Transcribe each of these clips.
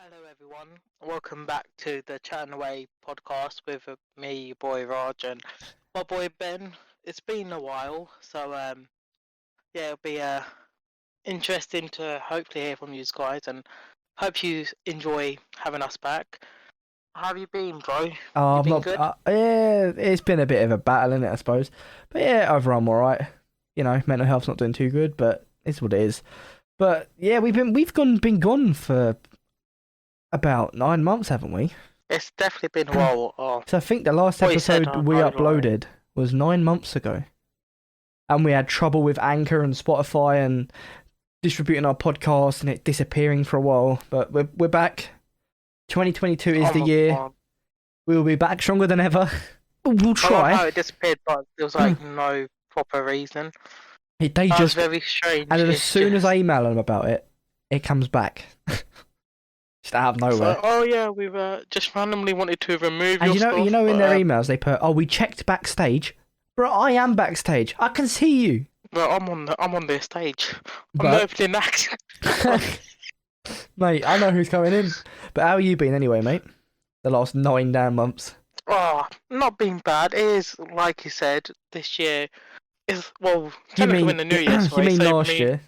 Hello, everyone. Welcome back to the Chatting Away podcast with me, your boy Raj, and my boy Ben. It's been a while, so yeah, it'll be interesting to hopefully hear from you guys, and hope you enjoy having us back. How have you been, bro? Oh, You I've been not. good? Yeah, it's been a bit of a battle, in it, I suppose. But yeah, overall, I'm all right. Mental health's not doing too good, but it's what it is. But yeah, been gone for about 9 months, haven't we? It's definitely been a while. Oh, So I think the last what you said, episode I we know, like, uploaded was 9 months ago, and we had trouble with Anchor and Spotify and distributing our podcast, and it disappearing for a while. But we're back. 2022 is oh the my year. god. We will be back stronger than ever. We'll I love try. how it disappeared, but there was like no proper reason. They That was just very strange. And then as It's soon as I just. email them about it, it comes back. Just out of So, nowhere. oh yeah, we've just randomly wanted to remove And your you stuff, know in but their emails they put, "Oh, we checked backstage." Bro, I am backstage. I can see you. I'm on the stage. I'm the But opening act. mate, I know who's coming in. But how you been anyway, mate? The last 9 damn months. Oh, not been bad. It is like you said, this year is well You technically we're in mean the new year, you sorry. mean So last me, year?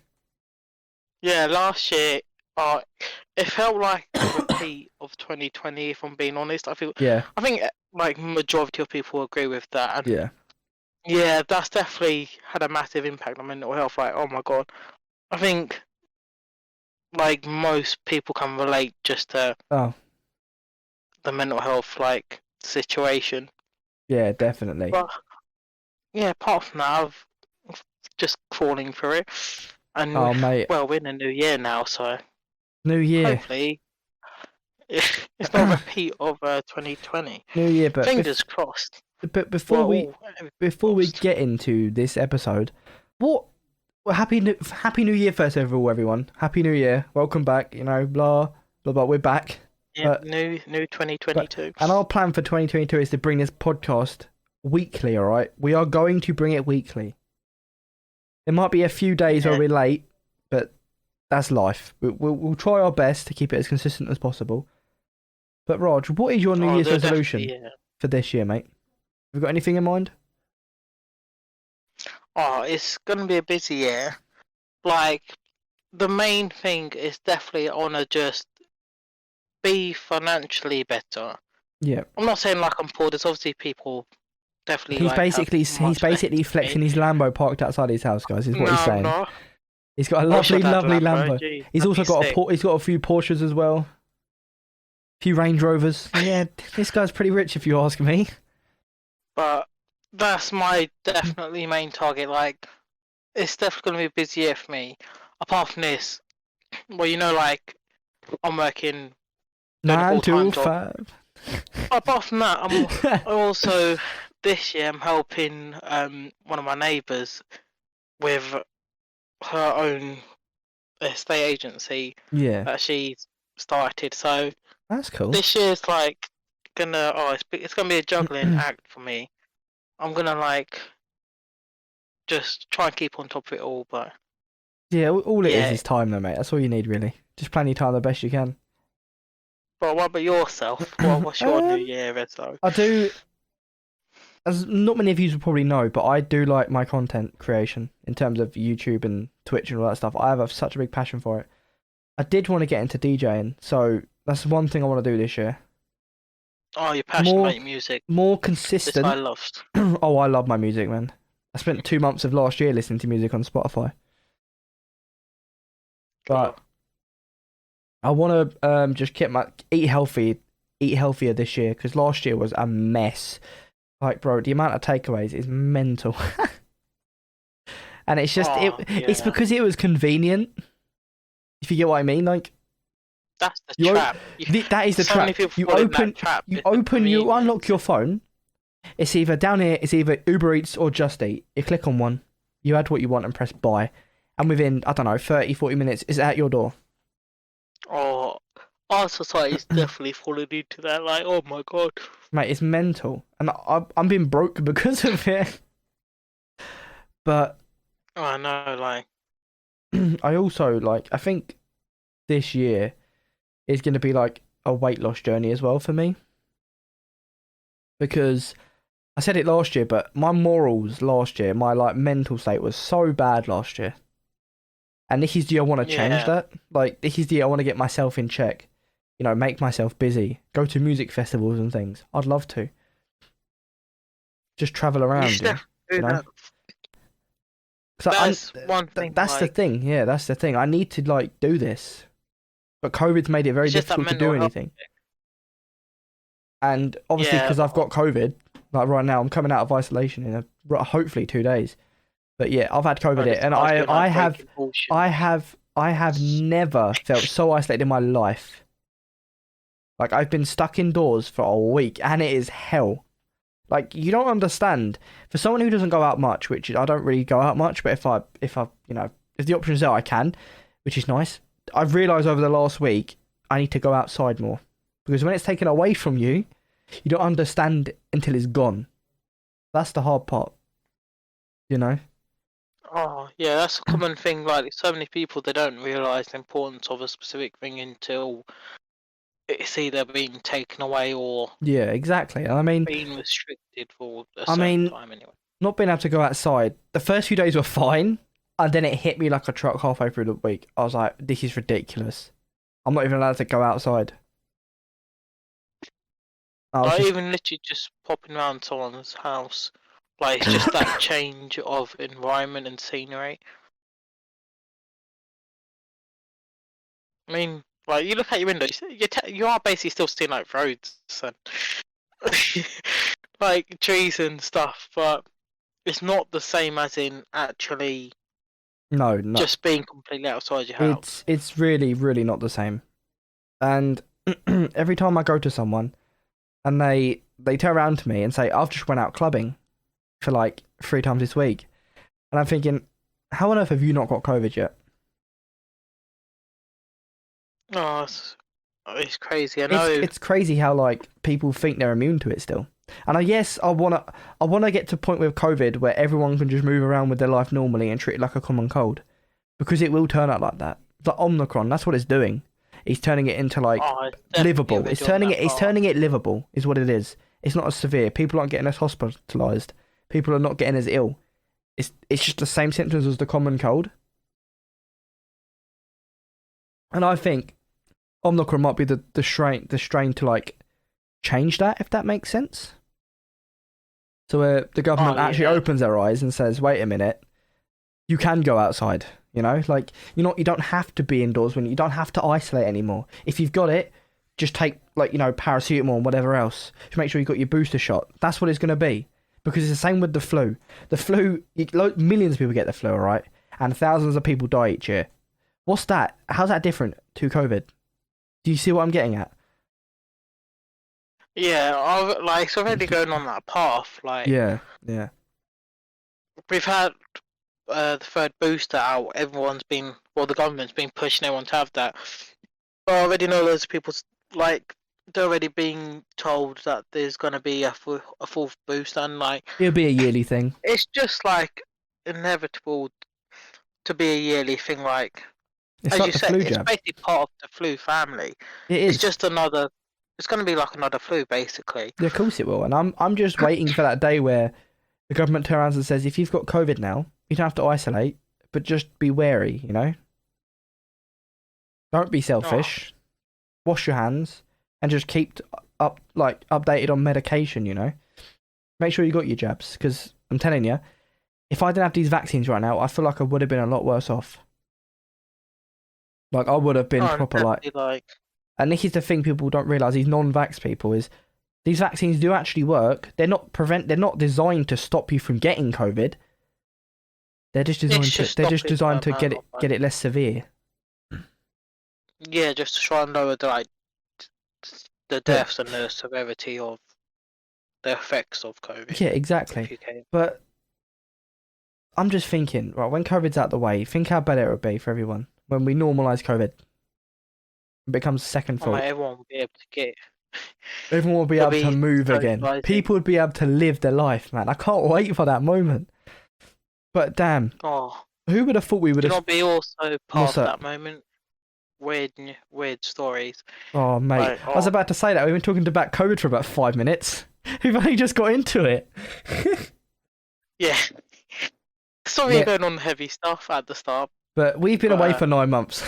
yeah, last year, uh, it felt like a repeat of 2020. If I'm being honest, Yeah, I think like majority of people agree with that, and yeah. yeah, that's definitely had a massive impact on mental health. Like, oh my god, I think like most people can relate just to Oh, the mental health like situation. yeah, definitely. But yeah, apart from that, I've just crawling through it, and Oh, mate, well, we're in a new year now, so New Year. hopefully it's not a repeat of 2020. New Year, Fingers crossed. but Well, before we all everything before we crossed. get into this episode, what well, happy New Year first of all, everyone. Happy New Year. Welcome back. Blah blah blah. We're back. Yeah, But new but 2022. and our plan for 2022 is to bring this podcast weekly. All right, we are going to bring it weekly. There might be a few days where Yeah. we're late, but that's life. We'll try our best to keep it as consistent as possible. But Raj, what is your New Oh, Year's they're definitely resolution yeah. for this year, mate? Have you got anything in mind? Oh, it's gonna be a busy year. Like the main thing is definitely I wanna just be financially better. Yeah. I'm not saying like I'm poor. There's obviously people definitely He's like have basically much better than me. flexing his Lambo parked outside his house, guys. Is what No, he's I'm saying. not. He's got a I wish lovely, I'd had a lovely Lambo. Lambo. Geez, He's that'd also be got sick. he's got a few Porsches as well, a few Range Rovers. Yeah, this guy's pretty rich if you ask me. But that's my definitely main target. Like it's definitely gonna be a busy year for me. Apart from this, well, like I'm working doing a Nine full time to job. five. Apart from that, I also this year I'm helping one of my neighbours with her own estate agency Yeah, that she started. So that's cool. this year's like it's gonna be a juggling act for me. I'm gonna like just try and keep on top of it all, but Yeah, all it yeah. is time, though, mate. That's all you need, really. Just plan your time the best you can. But what about yourself? What's your New um, Year resolution? I do. As not many of you will probably know, but I do like my content creation in terms of YouTube and Twitch and all that stuff. I have such a big passion for it. I did want to get into DJing, so that's one thing I want to do this year. Oh, you're passionate More, about music. more This I consistent. loved. Oh, I love my music, man. I spent 2 months of last year listening to music on Spotify. Oh, But I want to just eat healthier this year because last year was a mess. Like, bro, the amount of takeaways is mental. And it's just it's yeah. because it was convenient. If you get what I mean, like That's the you trap. that is the So many trap. people fall in that trap. It's You convenient. unlock your phone. It's either down here. It's either Uber Eats or Just Eat. You click on one, you add what you want and press buy, and within I don't know 30, 40 minutes, it's at your door. Oh, our society's definitely fallen into that. Like, oh my god. Mate, it's mental, and I'm being broke because of it. But Oh, I know, like, I also I think this year is going to be like a weight loss journey as well for me. Because I said it last year, but my morals last year, my like mental state was so bad last year. And this is the year I want to change that. Like, this is the year I want to get myself in check. You know, make myself busy. Go to music festivals and things. I'd love to. Just travel around, you know? That's one thing. That's the thing. Yeah, that's the thing. I need to like do this, but COVID's made it very difficult to do anything. And obviously, because I've got COVID, like right now, I'm coming out of isolation in hopefully 2 days. But yeah, I've had COVID, and I have never felt so isolated in my life. Like, I've been stuck indoors for a week, and it is hell. Like, you don't understand. For someone who doesn't go out much, which I don't really go out much, but if the option is there, I can, which is nice. I've realised over the last week, I need to go outside more. Because when it's taken away from you, you don't understand until it's gone. That's the hard part. You know? Oh, yeah, that's a common thing. Like, so many people, they don't realise the importance of a specific thing until it's either being taken away or yeah, exactly. I mean, being restricted for a certain time anyway. Not being able to go outside. The first few days were fine, and then it hit me like a truck halfway through the week. I was like, this is ridiculous. I'm not even allowed to go outside. Even literally just popping around someone's house, like, it's just that change of environment and scenery. I mean, like, you look out your window, you are basically still seeing like roads and like trees and stuff, but it's not the same as in actually just being completely outside your house. It's really, really not the same. And every time I go to someone and they turn around to me and say, I've just went out clubbing for like 3 times this week. And I'm thinking, how on earth have you not got COVID yet? Oh, it's crazy. I know it's crazy how like people think they're immune to it still. And I wanna get to a point with COVID where everyone can just move around with their life normally and treat it like a common cold, because it will turn out like that. Like Omicron, that's what it's doing. It's turning it into like livable. It's turning it livable, is what it is. It's not as severe. People aren't getting as hospitalised. People are not getting as ill. It's just the same symptoms as the common cold. And I think Omicron might be the strain to like change that, if that makes sense. So where the government actually opens their eyes and says, wait a minute, you can go outside, you know? Like, you don't have to be indoors when you don't have to isolate anymore. If you've got it, just take, like, paracetamol and whatever else. Just make sure you've got your booster shot. That's what it's going to be. Because it's the same with the flu. The flu, millions of people get the flu, all right? And thousands of people die each year. What's that? How's that different to COVID? Do you see what I'm getting at? Yeah, it's already going on that path. Like, yeah. We've had the 3rd booster out. The government's been pushing everyone to have that. But I already know loads of people, like, they're already being told that there's going to be a 4th booster, and like, it'll be a yearly thing. It's just like inevitable to be a yearly thing. Like, as you said, it's basically part of the flu family. It is. It's just another. It's going to be like another flu, basically. Yeah, of course it will. And I'm just waiting for that day where the government turns around and says, if you've got COVID now, you don't have to isolate, but just be wary, you know? Don't be selfish. Wash your hands and just keep updated on medication, you know? Make sure you got your jabs, because I'm telling you, if I didn't have these vaccines right now, I feel like I would have been a lot worse off. Like, I would have been proper like... And this is the thing people don't realise, these non-vax people, is these vaccines do actually work. They're not designed to stop you from getting COVID. They're just designed to get it less severe. Yeah, just to try and lower the deaths and the severity of the effects of COVID. Yeah, exactly. But I'm just thinking, right, when COVID's out the way, think how bad it would be for everyone when we normalise COVID. It becomes second fault. Everyone will be able to get. Everyone will be able to move again. People would be able to live their life, man. I can't wait for that moment. But damn, who would have thought we would have? Not be also part of that moment. weird stories. Oh, mate. Like, I was oh, about to say that. We've been talking about COVID for about 5 minutes. We've only just got into it. yeah. Sorry, Yeah. going on heavy stuff at the start. But we've been away But, for 9 months.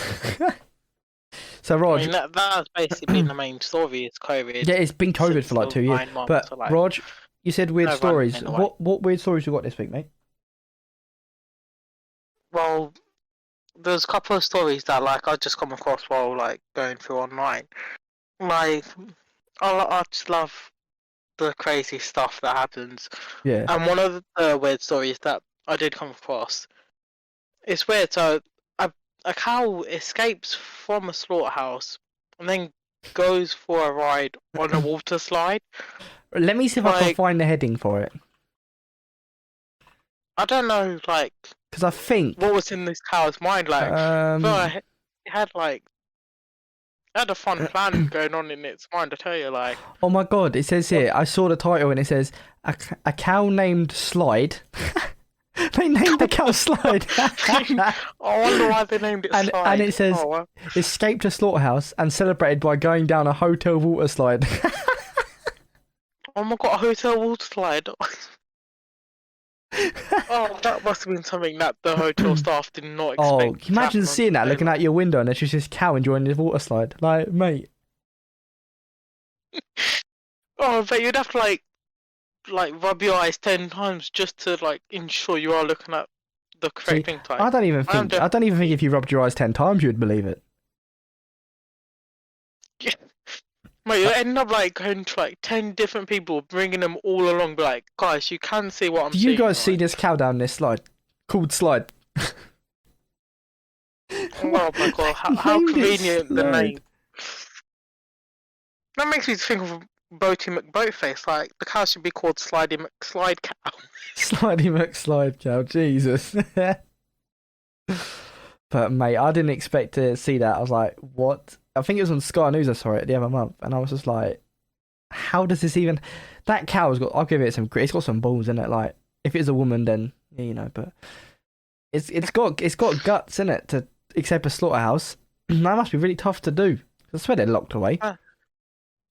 So, I Rog, mean, that's basically been the main story. It's COVID yeah, it's been COVID since for like those 2 years. 9 months. But, So, like, Rog, you said weird no stories. running away. What weird stories you got this week, mate? Well, there's a couple of stories that like I just come across while like going through online. Like, I just love the crazy stuff that happens. Yeah. And one of the weird stories that I did come across, it's weird. So a cow escapes from a slaughterhouse and then goes for a ride on a water slide. Let me see if I can Like, find the heading for it. I don't know, like, Because I think... what was in this cow's mind. Like, it had like, it had a fun plan going on in its mind. I tell you, like, Oh my god, it says here, I saw the title and it says, a cow named Slide. They named the cow Slide. I wonder why they named it Slide. And it says, oh, well. escaped a slaughterhouse and celebrated by going down a hotel water slide. Oh my god, a hotel water slide. Oh, that must have been something that the hotel staff did not expect. Oh, can you to imagine happen seeing that, on looking out your window and there's just this cow enjoying this water slide? Like, mate. Oh, but you'd have to like rub your eyes 10 times just to like ensure you are looking at the correct thing. Type. I don't even think if you rubbed your eyes 10 times you'd believe it. Mate, you end up like going to like 10 different people, bringing them all along. Be like, guys, you can see what I'm Do seeing. you guys see right? this cow down this slide? Called Slide. Oh my god, how Named it convenient the Slide. name. That makes me think of Boaty McBoatface. Like, the cow should be called Slidey McSlide Cow. Slidey McSlide cow, Jesus. But mate, I didn't expect to see that. I was like, what? I think it was on Sky News I saw it the other month, and I was just like, how does this even... That cow's got... I'll give it some... It's got some balls in it. Like, if it's a woman, then, yeah, you know, but... It's got guts in it to accept a slaughterhouse. That must be really tough to do. I swear they're locked away.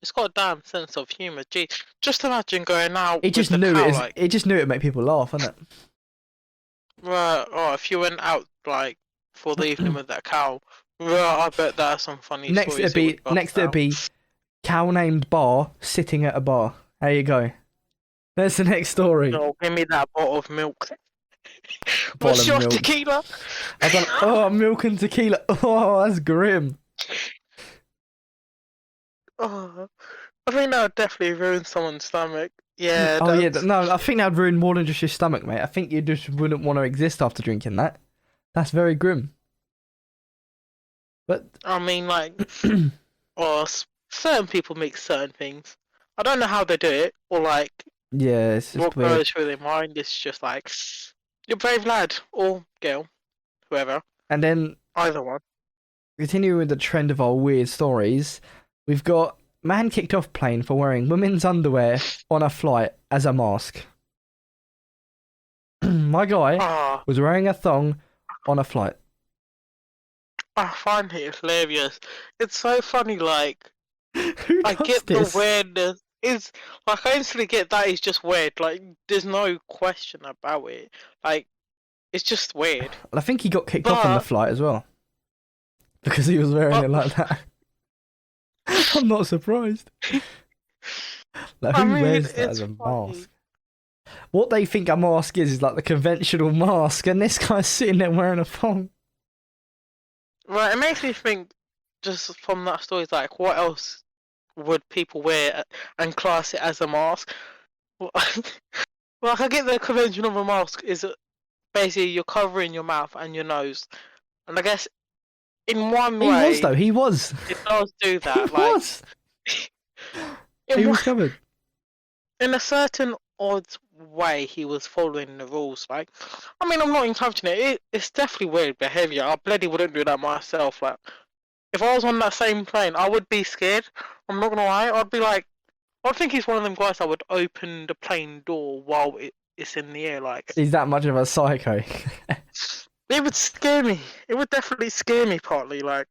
It's got a damn sense of humour. Gee, just imagine going out It just with the knew cow, it. like, It just knew it'd make people laugh, innit? oh, if you went out like for the evening with that cow, I bet there's some funny Next stories. it'd be cow named Bar sitting at a bar. There you go. There's the next story. No, give me that bottle of milk. Bottle What's of your milk. tequila? Oh, milk and tequila. Oh, that's grim. Oh, I think that would definitely ruin someone's stomach. Yeah. Oh yeah, that's- no, I think that would ruin more than just your stomach, mate. I think you just wouldn't want to exist after drinking that. That's very grim. But I mean, like, or certain people make certain things. I don't know how they do it, or like yeah, it's just what weird. goes through their mind. It's just like, you're a brave lad or girl, whoever, And then either one. continuing with the trend of our weird stories, we've got man kicked off plane for wearing women's underwear on a flight as a mask. My guy Ah, was wearing a thong on a flight. I find it hilarious. It's so funny. Like, Who I does get this? the weirdness. It's like I instantly get that it's just weird. Like, there's no question about it. Like, it's just weird. I think he got kicked off on the But- flight as well. Because he was wearing it like that. I'm not surprised. Like, I who mean, wears that as it's a funny. mask? What they think a mask is like the conventional mask, and this guy's sitting there wearing a thong. Right, it makes me think. Just from that story, it's like, what else would people wear and class it as a mask? Well, I get the convention of a mask is basically you're covering your mouth and your nose, and I guess in one He way was though. He was. it does do He that. Like, was. in, He was one- covered. in a certain odd way, he was following the rules. Like, I mean, I'm not encouraging it. It's definitely weird behavior. I bloody wouldn't do that myself. Like, if I was on that same plane, I would be scared. I'm not gonna lie. I'd be like, I think he's one of them guys that would open the plane door while it's in the air. Like, He's that much of a psycho. it would scare me. It would definitely scare me partly. Like,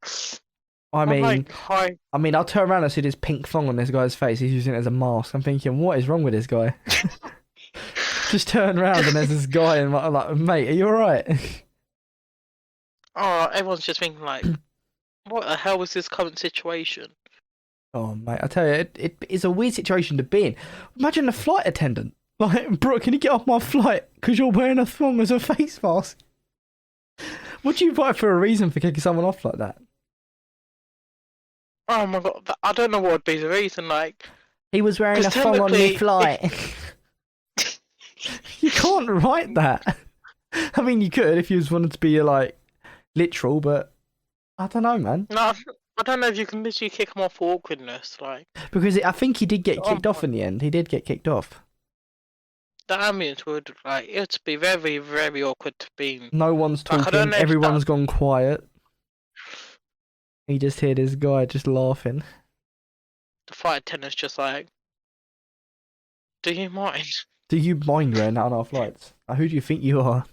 I I'm mean, like, hi. I'll turn around and see this pink thong on this guy's face. He's using it as a mask. I'm thinking, what is wrong with this guy? Just turn around and there's this guy, and I'm like, mate, are you alright? Oh, everyone's just thinking like, what the hell was this current situation? Oh, mate, I tell you, it is a weird situation to be in. Imagine a flight attendant. Like, bro, can you get off my flight? Because you're wearing a thong as a face mask. Would you fight for a reason for kicking someone off like that? Oh my god, I don't know what would be the reason. Like, He was wearing a 'cause thong on technically, mid-flight. You can't write that. I mean, you could if you just wanted to be like literal, but I don't know, man. no, I don't know if you can literally kick him off for awkwardness. Like, Because I think he did get oh kicked off my, in the end. He did get kicked off. the ambience would like it'd be very, very awkward to be in. No one's Like, I don't talking. know if Everyone's that. gone quiet. You just hear this guy just laughing. The flight attendant's just like, do you mind? Do you mind wearing that on our flights? Who do you think you are?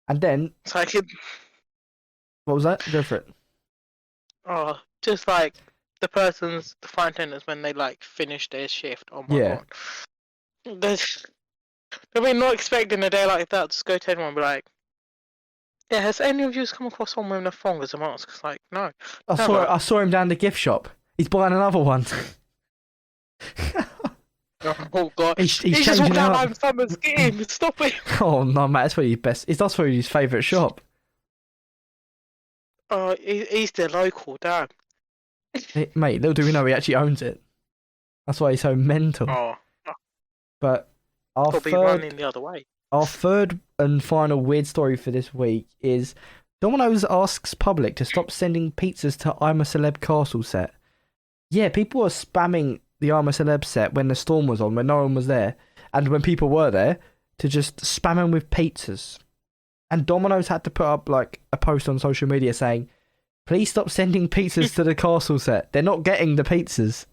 And then, It's like, what was that? Go for it. oh, just like the flight attendants when they like finish their shift. Oh my Yeah. god, they'll be not expecting a day like that. Just go to everyone and be like, yeah, has any of you come across someone wearing a thong as a mask? It's like, no, never. I saw him down the gift shop. He's buying another one. Oh god, He's just changing walked it out up. like someone's game. Stop it. Oh no, mate, that's probably his best. That's probably his favourite shop. Oh, he's the local, damn. Mate, little do we know he actually owns it. That's why he's so mental. Oh, But our could be running the other way. our third and final weird story for this week is Domino's asks public to stop sending pizzas to I'm a Celeb Castle set. Yeah, people were spamming the I'm a Celeb set when the storm was on, when no one was there, and when people were there, to just spam them with pizzas. And Domino's had to put up like a post on social media saying, please stop sending pizzas to the castle set. They're not getting the pizzas.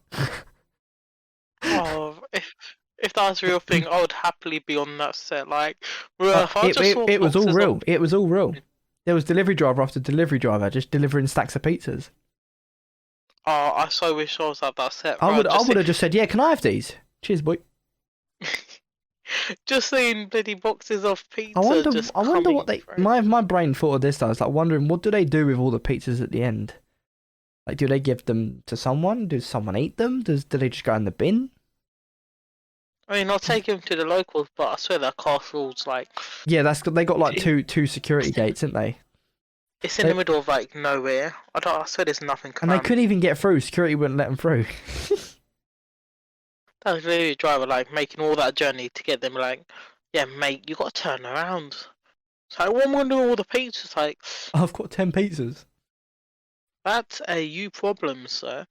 Oh, if that's a real thing, I would happily be on that set. Like, if I just saw It was all boxes real. of- It was all real. There was delivery driver after delivery driver just delivering stacks of pizzas. Oh, I so wish I was at that set. I bro. would have just said, yeah, can I have these? Cheers, boy. Just seeing bloody boxes of pizza. I wonder coming what they. through. My brain thought of this. I was like wondering, what do they do with all the pizzas at the end? Like, do they give them to someone? Does someone eat them? Do they just go in the bin? I mean, I'll take him to the locals, but I swear that castle's like Yeah, they got like two security gates, didn't they? it's in the middle of like nowhere. I swear there's nothing. And they couldn't even get through. Security wouldn't let them through. That was really a driver like making all that journey to get them. Like, yeah, mate, you got to turn around. It's like, what am I gonna do with all the pizzas? Like, I've got 10 pizzas. that's a you problem, sir.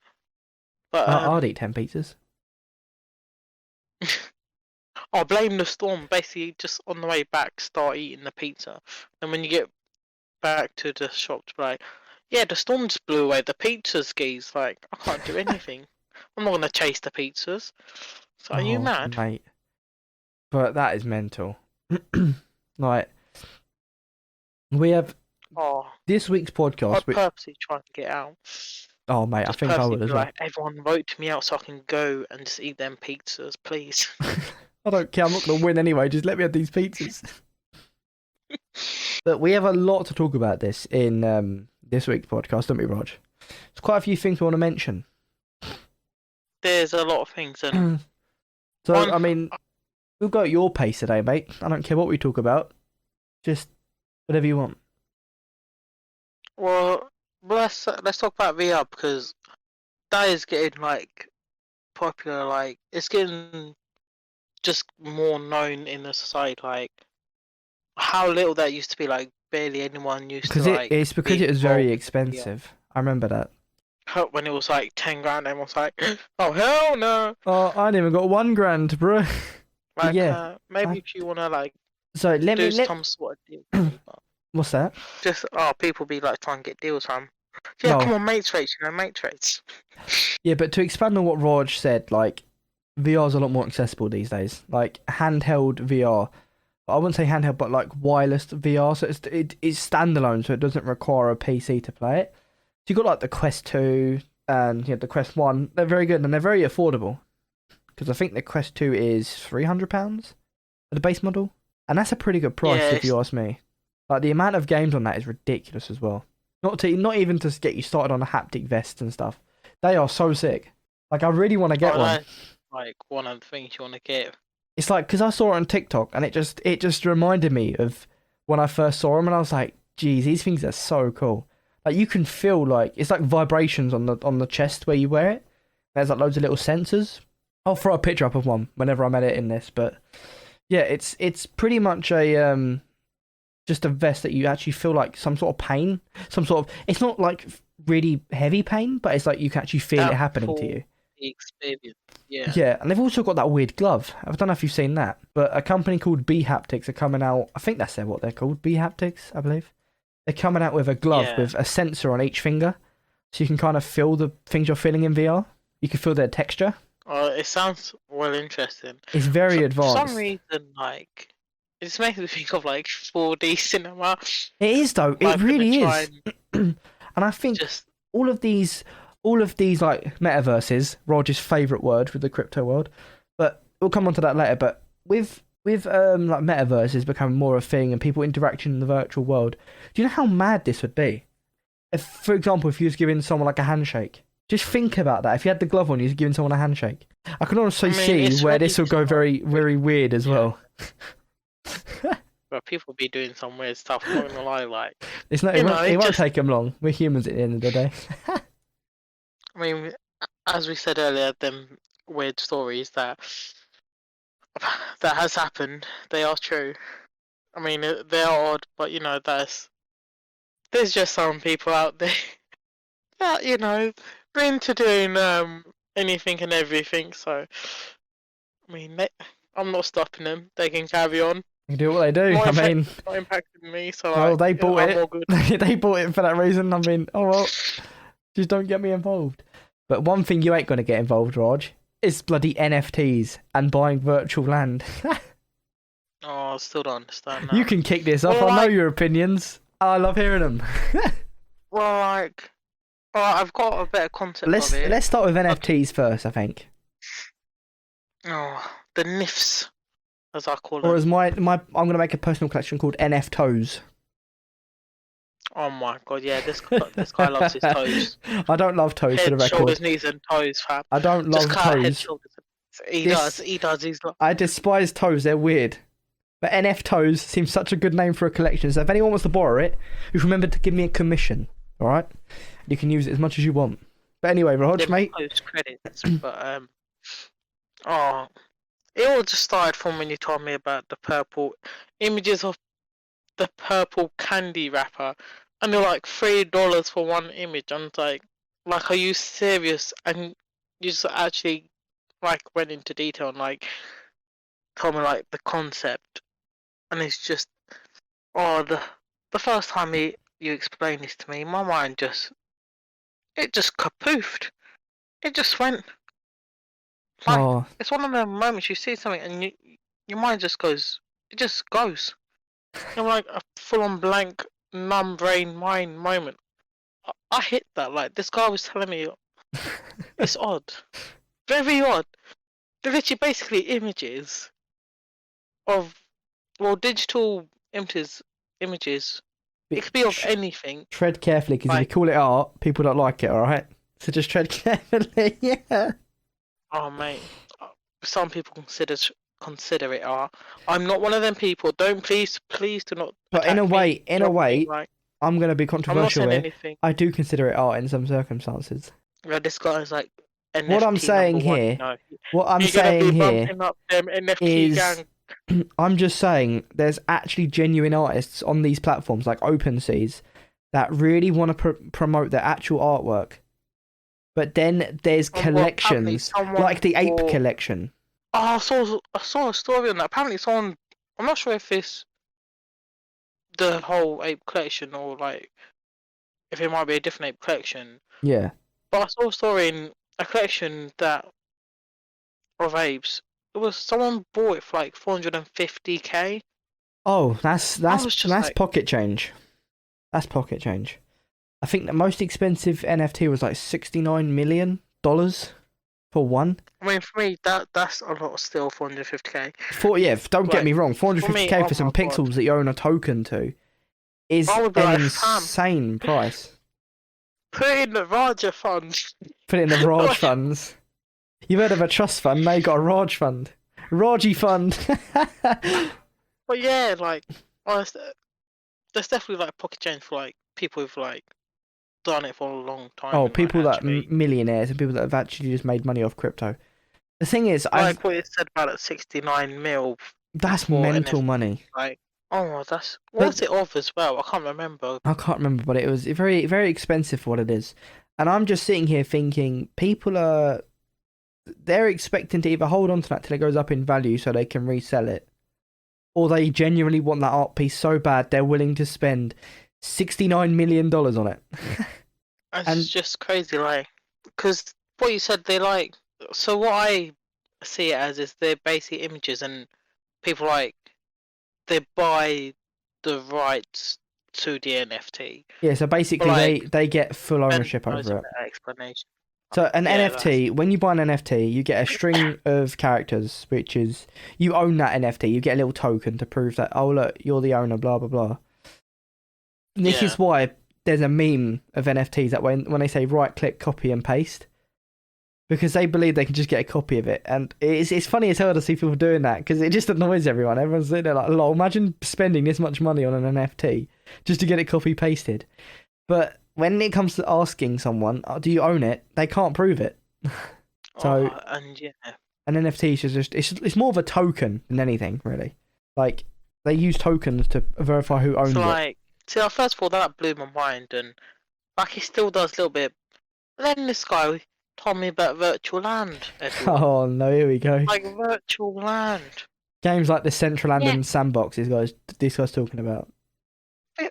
But I'd eat 10 pizzas. I'll blame the storm. Basically, just on the way back, start eating the pizza. And when you get back to the shop, to be like, yeah, the storm just blew away the pizzas, skis. Like, I can't do anything. I'm not gonna chase the pizzas. So are you mad? Mate. But that is mental. Like, we have Oh, this week's podcast. I'd purposely try and get out. Oh, mate, Just I think I purposely would be as well. like, everyone vote me out so I can go and just eat them pizzas, please. I don't care. I'm not going to win anyway. Just let me have these pizzas. But we have a lot to talk about this in this week's podcast, don't we, Raj? There's quite a few things we want to mention. There's a lot of things, and So, One- I mean, we'll go at your pace today, mate. I don't care what we talk about. Just whatever you want. well, let's talk about VR because that is getting like popular. Like, it's getting just more known in the society. Like, how little that used to be. Like, barely anyone used to like. It's because be it was very involved. expensive. I remember that. When it was like 10 grand, everyone's like, "Oh hell no!" Oh, I ain't even got $1,000, bro. Like, Yeah. maybe if you wanna like So let do me. some sort of deal. What's that? Just people be like trying to get deals from. Yeah, No. come on, mate trades, mate trades. Yeah, but to expand on what Raj said, like VR is a lot more accessible these days. Like handheld VR. I wouldn't say handheld, but like wireless VR. So it's standalone, so it doesn't require a PC to play it. you got like the Quest 2 and the Quest 1. They're very good and they're very affordable. Because I think the Quest 2 is £300 for the base model. And that's a pretty good price if you ask me. Like the amount of games on that is ridiculous as well. Not even to get you started on a haptic vest and stuff. They are so sick. Like I really want to get one. Like one of the things you want to get. It's like because I saw it on TikTok and it just reminded me of when I first saw them and I was like, geez, these things are so cool. Like you can feel like it's like vibrations on the chest where you wear it. There's like loads of little sensors. I'll throw a picture up of one whenever I'm editing this, but yeah, it's pretty much a just a vest that you actually feel like some sort of pain, some sort of. It's not like really heavy pain, but it's like you can actually feel it happening to you. Experience, yeah. Yeah, and they've also got that weird glove. I don't know if you've seen that, but a company called B Haptics are coming out. I think that's what they're called, B Haptics, I believe. They're coming out with a glove with a sensor on each finger, so you can kind of feel the things you're feeling in VR. You can feel their texture. It sounds well interesting. It's very advanced. For some reason, like, it just makes me think of like 4D cinema. It is though. It really is. And I think all of these like metaverses, Roger's favourite word with the crypto world, but we'll come on to that later. But with like metaverses becoming more a thing and people interacting in the virtual world, do you know how mad this would be? If, for example, if you was giving someone like a handshake. Just think about that. If you had the glove on, you're giving someone a handshake. I can also see where this will go very, very weird as well. But people be doing some weird stuff. I'm not gonna lie, like it's not. It won't take them long. We're humans at the end of the day. I mean, as we said earlier, them weird stories that has happened. They are true. I mean, they are odd, but there's just some people out there that they're into doing anything and everything. So, I mean, I'm not stopping them. They can carry on. You do what they do. Not impacting me. So, they bought I'm it. all good. They bought it for that reason. I mean, oh well, just don't get me involved. But one thing you ain't gonna get involved, Raj, is bloody NFTs and buying virtual land. I still don't understand that. You can kick this off. I know your opinions. I love hearing them. Well, I've got a better concept of it. Let's start with NFTs first, I think. Oh, the NIFs, as I call them. Or as I'm going to make a personal collection called NF Toes. Oh my god, yeah, this guy loves his toes. I don't love toes for the record. Shoulders, knees and toes, fam. I don't love toes. Head, shoulders. He does. He's not. I despise toes, they're weird. But NF Toes seems such a good name for a collection, so if anyone wants to borrow it, just remember to give me a commission, alright? You can use it as much as you want. But anyway, Raj, mate. Post credits, but it all just started from when you told me about the purple images of the purple candy wrapper, and they're like $3 for one image. I'm like, are you serious? And you just actually went into detail and told me the concept, and it's just the first time you explained this to me, my mind just kapoofed. It just went. It's one of the moments you see something and your mind just goes. It just goes. You're like a full-on blank, numb brain mind moment. I hit that. This guy was telling me, it's odd, very odd. They're literally basically images of, digital images. It could be of anything. Tread carefully, because if you call it art, people don't like it, alright? So just tread carefully, yeah. Oh, mate. Some people consider it art. I'm not one of them people. Don't please do not. But in a way, I'm going to be controversial here. I do consider it art in some circumstances. Yeah, this guy is like NFT what I'm saying here, is, I'm just saying there's actually genuine artists on these platforms like OpenSeas that really want to promote their actual artwork. But then there's collections, like the Ape collection. Oh, I saw a story on that. Apparently someone, I'm not sure if it's the whole Ape collection or if it might be a different Ape collection. Yeah. But I saw a story in a collection of apes. It was someone bought it for $450K. Oh, that's pocket change. That's pocket change. I think the most expensive NFT was like $69 million for one. I mean, for me, that's a lot still, 450k. Don't get Like, me wrong, for me, 450k oh for some my god. pixels that you own a token to is I would be an like, fam, insane price. put in the Raja funds. Put it in the Raj funds. You've heard of a trust fund, now you got a Raj fund. Raji fund. But yeah, like, honest, there's definitely like pocket change for like people who've like done it for a long time. Oh, And, like, people that actually, millionaires and people that have actually just made money off crypto. The thing is, like what you said about it, 69 mil that's for mental NFT. money. Like, oh, that's But what's it of as well? I can't remember. I can't remember, but it was very, very expensive for what it is. And I'm just sitting here thinking, they're expecting to either hold on to that till it goes up in value so they can resell it, or they genuinely want that art piece so bad they're willing to spend $69 million on it. It's just crazy, like, because what you said, they like. So what I see it as is they're basically images, and people like they buy the rights to the NFT. Yeah, so basically Like, they get full Ben ownership knows over a it. better explanation. So an Yeah, NFT, when you buy an NFT, you get a string of characters, which is you own that NFT. You get a little token to prove that, oh look, you're the owner, blah blah blah. This yeah. is why there's a meme of NFTs that when they say right click, copy and paste, because they believe they can just get a copy of it, and it's funny as hell to see people doing that because it just annoys everyone. Everyone's sitting there like, lol, imagine spending this much money on an NFT just to get it copy pasted. But when it comes to asking someone, oh, do you own it? They can't prove it. So And yeah, an NFT is just it's more of a token than anything really. Like they use tokens to verify who owns so it. like, see, first of all, that blew my mind, and like, he still does a little bit. But then this guy told me about virtual land. Everyone, Oh no, here we go. like virtual land. Games like the Central Land Yeah, and Sandbox. This guy's talking about.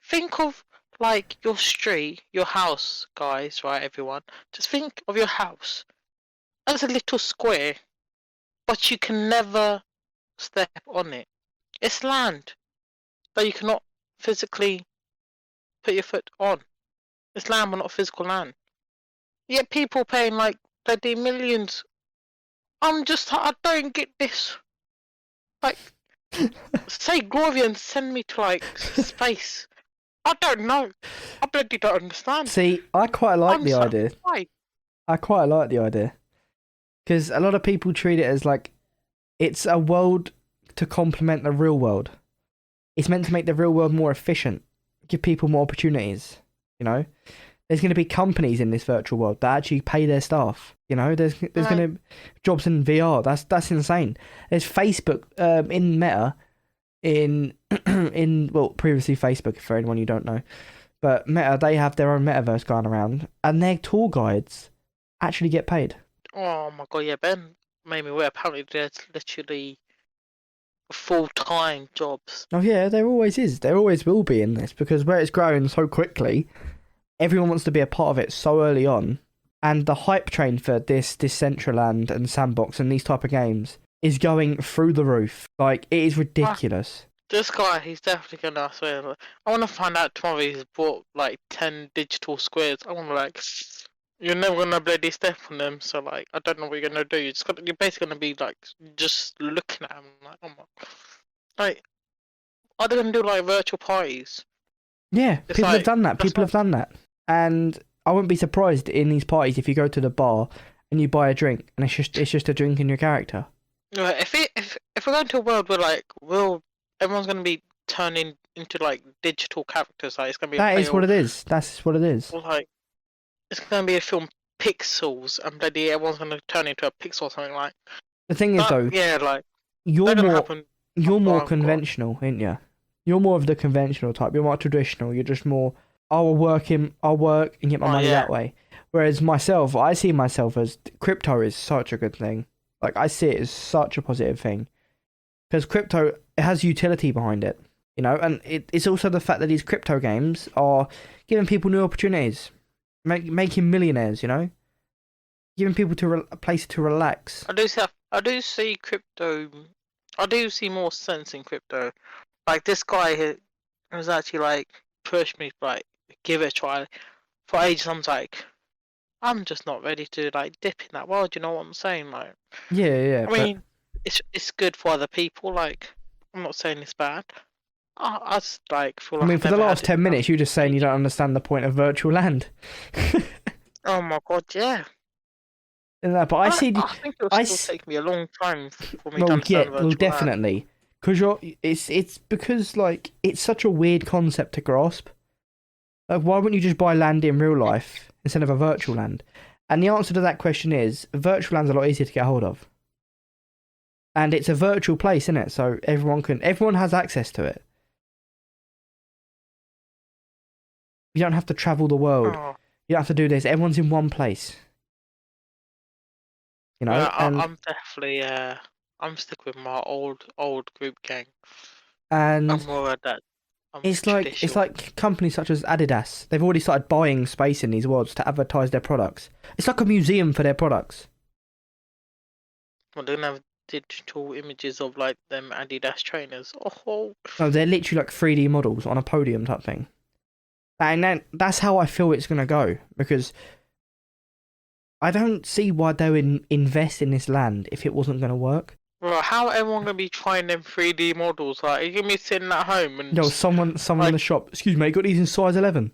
think of like your street, your house, guys. Right, everyone. Just think of your house as a little square, but you can never step on it. It's land that you cannot physically put your foot on. It's land, but not physical land. Yet people paying like bloody millions. I don't get this. Like, say Gloria and send me to like space. I don't know. I bloody don't understand. See, I quite like I'm the so idea. why? I quite like the idea because a lot of people treat it as like it's a world to complement the real world. It's meant to make the real world more efficient, give people more opportunities. You know, there's going to be companies in this virtual world that actually pay their staff. You know, there's going to jobs in VR. That's insane. There's Facebook in Meta in well previously Facebook for anyone you don't know, but Meta they have their own metaverse going around and their tour guides actually get paid. Oh my god, yeah, Ben made me aware. Apparently, there's literally full-time jobs. Oh yeah, there always is. There always will be in this because where it's growing so quickly, everyone wants to be a part of it so early on, and the hype train for this Decentraland and Sandbox and these type of games is going through the roof. Like it is ridiculous. This guy, he's definitely gonna. I swear, like, I want to find out tomorrow. He's bought like 10 digital squares. I want to like. You're never gonna bloody step on them, so like, I don't know what you're gonna do. You're basically gonna be like just looking at them, like, oh my, like, are they gonna do like virtual parties? Yeah, It's people have like, done that. that's People what, have done that, and I wouldn't be surprised in these parties if you go to the bar and you buy a drink and it's just a drink in your character. if we're going to a world where like, everyone's gonna be turning into like digital characters, like it's gonna be That a is what it is. That's what it is. or like, it's gonna be a film pixels, and bloody everyone's gonna turn into a pixel or something like. The thing is though, Yeah, like, you're they're gonna more happen. you're more God. conventional, ain't you? You're more of the conventional type. You're more traditional. You're just more, I'll work and get my money that way. Whereas myself, I see myself as crypto is such a good thing. Like I see it as such a positive thing because crypto it has utility behind it, you know, and it's also the fact that these crypto games are giving people new opportunities, making millionaires, you know, giving people a place to relax. I do see crypto. I do see more sense in crypto. Like this guy who was actually like pushed me to like give it a try. for ages I'm like, I'm just not ready to like dip in that world. You know what I'm saying? Like, Yeah, I but mean, it's good for other people. Like, I'm not saying it's bad. I just like feel I like mean, I've for the never had last it 10 minutes, you're just saying you age. don't understand the point of virtual land. Oh my god, yeah. No, but I see. I think it'll I still s- take me a long time for me to well, yeah, understand well, virtual land. definitely, because it's because like it's such a weird concept to grasp. Like, why wouldn't you just buy land in real life instead of a virtual land? And the answer to that question is virtual land's a lot easier to get hold of, and it's a virtual place, isn't it? So everyone has access to it. You don't have to travel the world. Oh, You don't have to do this. Everyone's in one place. You know, well, and I'm definitely I'm stuck with my old group gang. I'm and more of that. I'm it's traditional. like companies such as Adidas. They've already started buying space in these worlds to advertise their products. It's like a museum for their products. Well, they're gonna have digital images of like them Adidas trainers. Oh, No, they're literally like 3D models on a podium type thing. And that's how I feel it's gonna go, because I don't see why they would invest in this land if it wasn't gonna work. bro, how everyone gonna be trying them 3D models? Like, you gonna be sitting at home and No, just, someone in like, the shop. Excuse me, got these in size 11.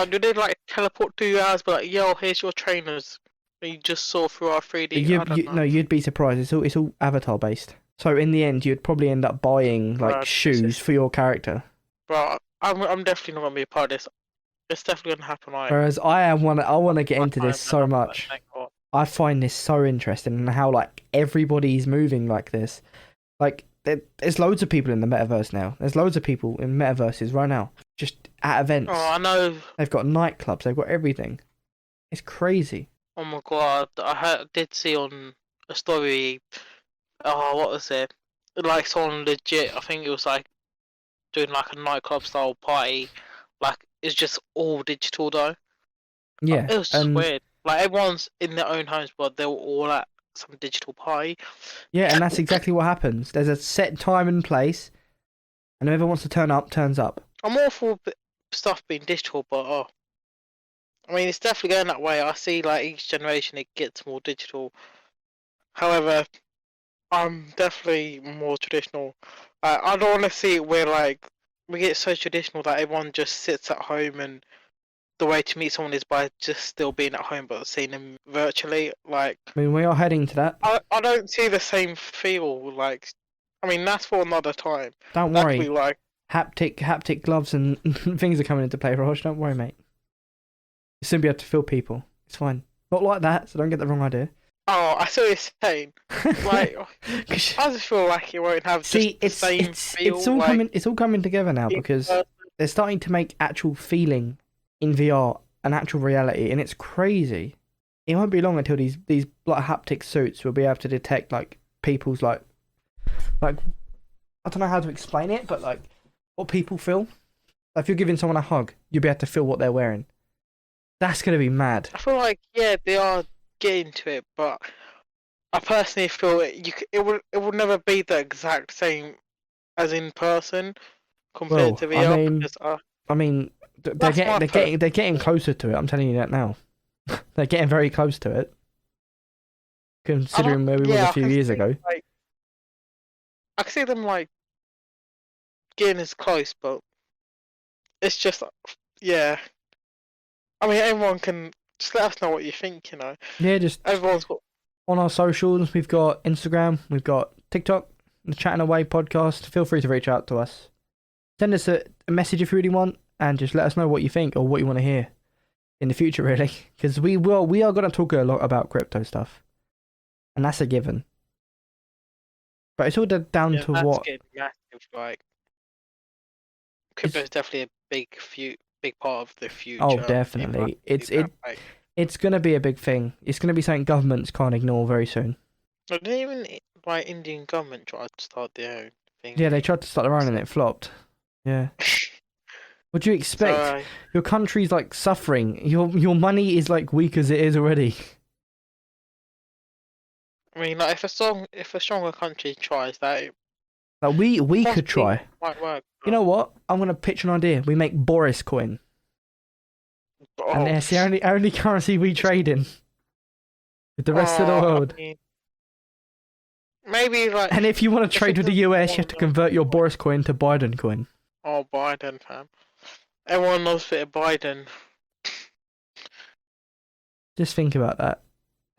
do they like teleport to your house? But like, yo, here's your trainers. That you just saw through our 3D. I don't know, No, you'd be surprised. It's all avatar based. So in the end, you'd probably end up buying like bro. This shoes is, for your character. bro. I'm definitely not gonna be a part of this. It's definitely gonna happen. Like, Whereas I want to get my into this time, and so I'm like, much. thank God. I find this so interesting, and how like everybody's moving like this. Like there's loads of people in the metaverse now. There's loads of people in metaverses right now, just at Oh, events. I know. They've got nightclubs. They've got everything. It's crazy. Oh my God, did see on a story. Oh, what was it? Like someone legit. I think it was like doing like a nightclub style party. Like it's just all digital though. Yeah, It was just and weird. Like everyone's in their own homes, but they're all at some digital party. that's exactly what happens. There's a set time and place, and whoever wants to turn up turns up. I'm all for stuff being digital, but I mean it's definitely going that way. I see like each generation it gets more digital. However, I'm definitely more traditional. I don't want to see it where like we get so traditional that everyone just sits at home and the way to meet someone is by just still being at home but seeing them virtually. Like I mean, we are heading to that. I don't see the same feel. Like I mean that's for another time. Don't That could be worry. like Haptic gloves and things are coming into play, Raj. Don't worry, mate. You'll soon be able to feel people. It's fine. Not like that, so don't get the wrong idea. oh I see what you're saying. Like I just feel like it won't have See, just the same feel. it's all like, coming together now, because they're starting to make actual feeling in VR an actual reality, and it's crazy. It won't be long until these like haptic suits will be able to detect like people's like I don't know how to explain it, but like what people feel. Like, if you're giving someone a hug, you'll be able to feel what they're wearing. That's gonna be mad. I feel like yeah they are getting to it, but I personally feel it would never be the exact same as in person compared Well, to VR because I mean, that's my they're getting closer to it. I'm telling you that now. They're getting very close to it, I don't considering where we was a yeah few years ago. I can see them like getting as close, but it's just yeah. I mean everyone can just let us know what you think. You know, Yeah, just everyone's got on our socials. We've got Instagram, we've got TikTok, the Chatting Away podcast. Feel free to reach out to us. Send us a message if you really want, and just let us know what you think or what you want to hear in the future, really, because we are going to talk a lot about crypto stuff, and that's a given. But it's all down yeah to that's what getting massive. Like crypto it's. is definitely a big part of the Oh, future. definitely. Like, It's going to be a big thing. It's going to be something governments can't ignore very soon. didn't even like Indian government try to start their own thing. Yeah, they tried to start their own and it flopped. Yeah. What do you expect? So, Your country's like suffering. Your money is like weak as it is already. I mean, like if a stronger country tries that, it Like we could possibly try. might work. You know what? I'm gonna pitch an idea. We make Boris coin. and Oh, it's the only currency we trade in with the rest of the world. I mean, maybe like And if you want to if trade it with the doesn't US, you have want to convert your Boris coin to Biden coin. oh Biden fam, everyone knows fit Biden. Just think about that.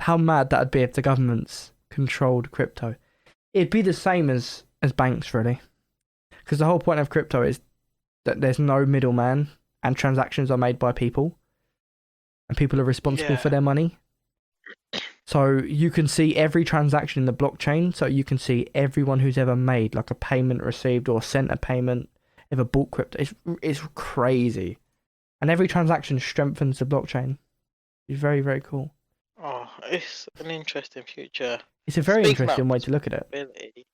How mad that'd be if the governments controlled crypto. It'd be the same as banks, really. Because the whole point of crypto is that there's no middleman and transactions are made by people. And people are responsible for their money. So you can see every transaction in the blockchain. So you can see everyone who's ever made like a payment received or sent a payment, ever bought crypto. It's crazy. And every transaction strengthens the blockchain. It's very, very cool. Oh, it's an interesting future. It's a very Speaking interesting about way to look at it. possibility,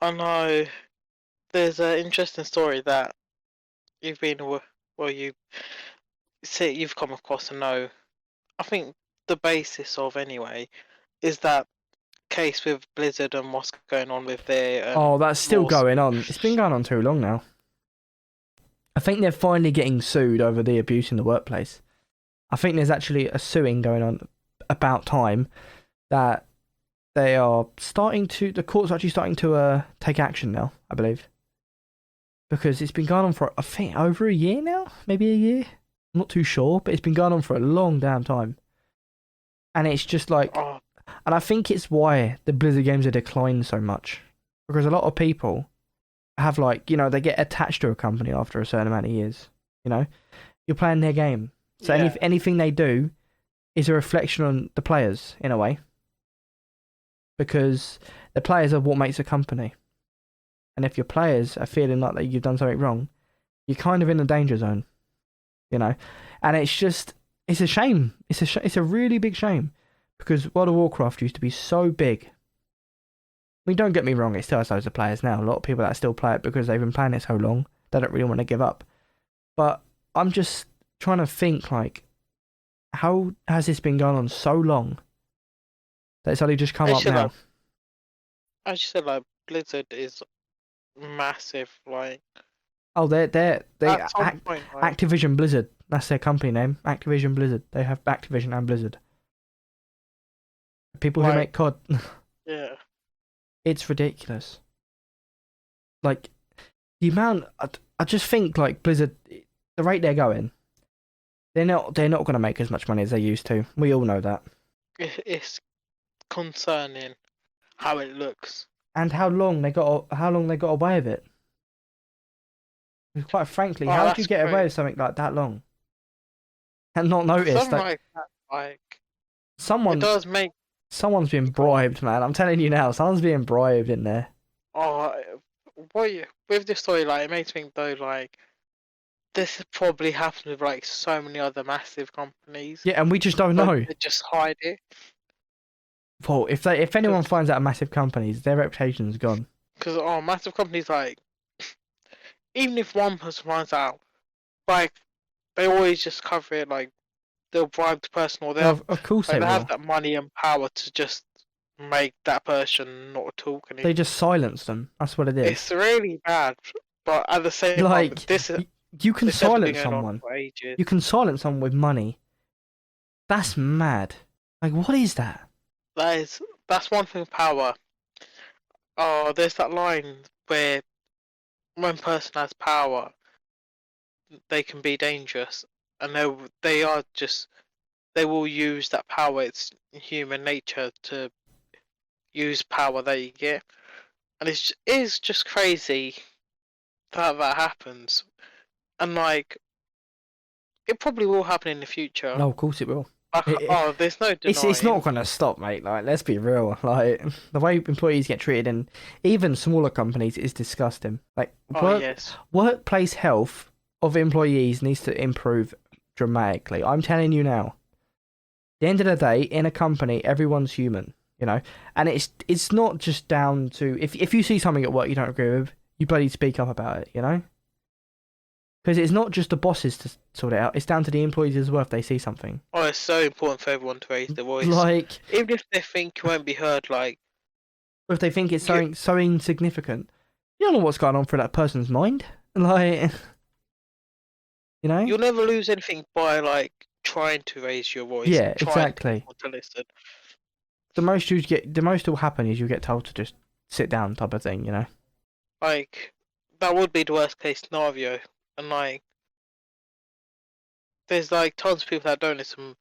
I know there's an interesting story that you've been well, you've come across and know. I think the basis of anyway is that case with Blizzard and what's going on with their Oh, that's still lawsuit. going on. It's been going on too long now. I think they're finally getting sued over the abuse in the workplace. I think there's actually a suing going on about time that they are starting to. The court's actually starting to take action now, I believe. Because it's been going on for, I think, over a year now? Maybe a year? I'm not too sure, but it's been going on for a long damn time. And it's just like. Oh, And I think it's why the Blizzard games are declined so much. Because a lot of people have like, they get attached to a company after a certain amount of years. You're playing their game. So anything they do is a reflection on the players, in a way. Because the players are what makes a company. And if your players are feeling like that you've done something wrong, you're kind of in the danger zone. And it's just, it's a shame. It's a really big shame. Because World of Warcraft used to be so big. I mean, don't get me wrong, it still has loads of players now. A lot of people that still play it because they've been playing it so long, they don't really want to give up. But I'm just trying to think, like, how has this been going on so long that it's only just come up now? As you said, like, Blizzard is massive, like. Oh, they at some point, like, Activision Blizzard. That's their company name. Activision Blizzard. They have Activision and Blizzard. People who make COD. Yeah. It's ridiculous. Like, the amount. I just think, like, Blizzard, the rate they're going, they're not going to make as much money as they used to. We all know that. It's concerning how it looks. And how long they got away with it. Quite frankly, how do you get away with something like that long? And not notice Something like that, like. Someone. It does make. Someone's been bribed, man. I'm telling you now, someone's being bribed in there. Oh, with this story, like, it makes me think though, like, this probably happens with like so many other massive companies. Yeah, and we just don't know. They just hide it. Well, if anyone finds out massive companies, their reputation's gone. Because massive companies, like, even if one person finds out, like, they always just cover it, like, they'll bribe the person, or they'll of course like, they have that money and power to just make that person not talk anymore. They just silence them. That's what it is. It's really bad, but at the same time, you can silence someone. You can silence someone with money. That's mad. Like, what is that? That's one thing. Power. Oh, there's that line where when a person has power, they can be dangerous, and they will use that power. It's human nature to use power that you get, and it's just crazy that happens, and like it probably will happen in the future. No, of course it will. There's no denying. It's not gonna stop, mate. Like, let's be real. Like, the way employees get treated in even smaller companies is disgusting. Like, workplace health of employees needs to improve dramatically. I'm telling you now. At the end of the day, in a company, everyone's human, and it's not just down to if you see something at work you don't agree with, you bloody speak up about it, Because it's not just the bosses to sort it out; it's down to the employees as well if they see something. Oh, it's so important for everyone to raise their voice. Like, even if they think you won't be heard, like, or if they think it's something so insignificant, you don't know what's going on through that person's mind. Like, You know? You'll never lose anything by like trying to raise your voice. Yeah, Trying exactly. to, people to listen. The most will happen is you get told to just sit down, type of thing. You know? Like that would be the worst case scenario, and like there's like tons of people that don't listen,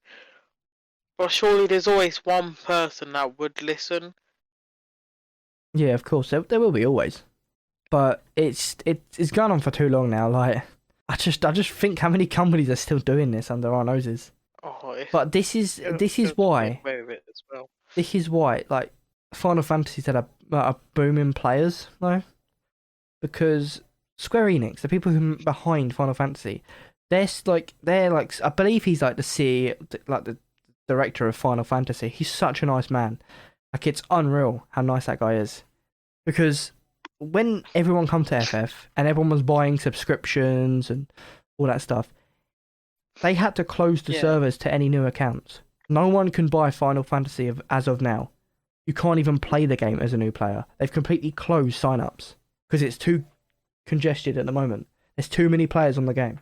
but surely there's always one person that would listen. Yeah, of course there will be always, but it's gone on for too long now. Like I just think how many companies are still doing this under our noses. Oh, But this is why. As well. This is why, like, Final Fantasy's had a boom in players, though, because Square Enix, the people who are behind Final Fantasy, they're like, I believe he's like the CEO, like the director of Final Fantasy. He's such a nice man. Like, it's unreal how nice that guy is. Because when everyone come to FF and everyone was buying subscriptions and all that stuff, they had to close the servers to any new accounts. No one can buy Final Fantasy as of now. You can't even play the game as a new player. They've completely closed sign-ups because it's too congested at the moment. There's too many players on the game.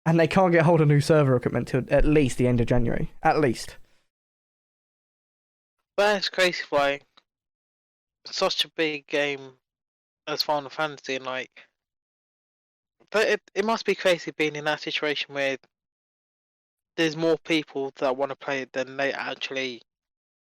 And they can't get hold of new server equipment till at least the end of January. At least. But it's crazy, like, such a big game as Final Fantasy, and like, but it must be crazy being in that situation where there's more people that want to play it than they actually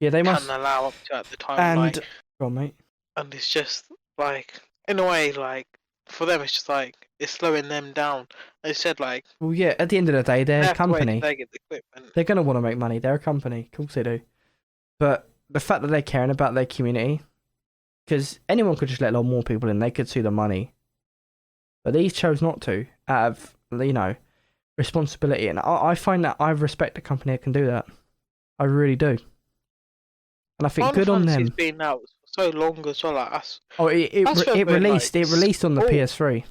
they can must allow up to at the time. And like, go on, mate. And it's just like, in a way, like for them, it's just like it's slowing them down. They said like, well, yeah. At the end of the day, they're a company. They get the equipment. They're gonna want to make money. They're a company. Of course they do. But the fact that they're caring about their community, because anyone could just let a lot more people in. They could see the money, but these chose not to out of responsibility. And I find that I respect a company that can do that. I really do. And I think good on them. It's been out so long as well. Like us. Oh, it released on the PS3.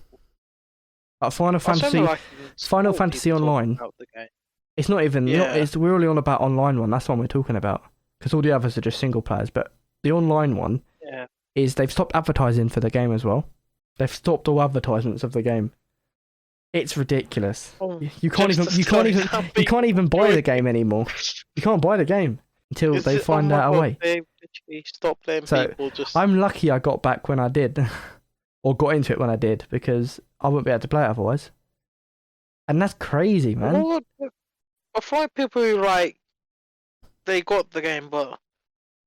Like Final Fantasy Online. It's not even. We're only on about online one. That's the one we're talking about. Because all the others are just single players. But the online one is they've stopped advertising for the game as well. They've stopped all advertisements of the game. It's ridiculous. You can't even buy the game anymore. You can't buy the game until they find out a way. They literally stopped letting people just. I'm lucky I got back when I did, or got into it when I did, because I wouldn't be able to play it otherwise. And that's crazy, man. Well, I find people who they got the game, but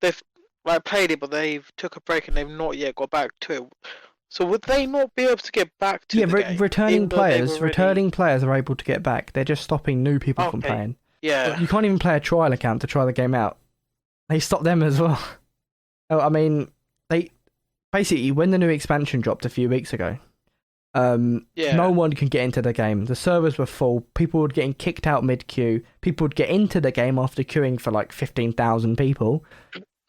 they've played it, but they've took a break and they've not yet got back to it. So would they not be able to get back to the game? Returning players are able to get back. They're just stopping new people from playing. Yeah. You can't even play a trial account to try the game out. They stopped them as well. Oh, I mean, they basically, when the new expansion dropped a few weeks ago, no one can get into the game. The servers were full. People were getting kicked out mid-queue. People would get into the game after queuing for like 15,000 people,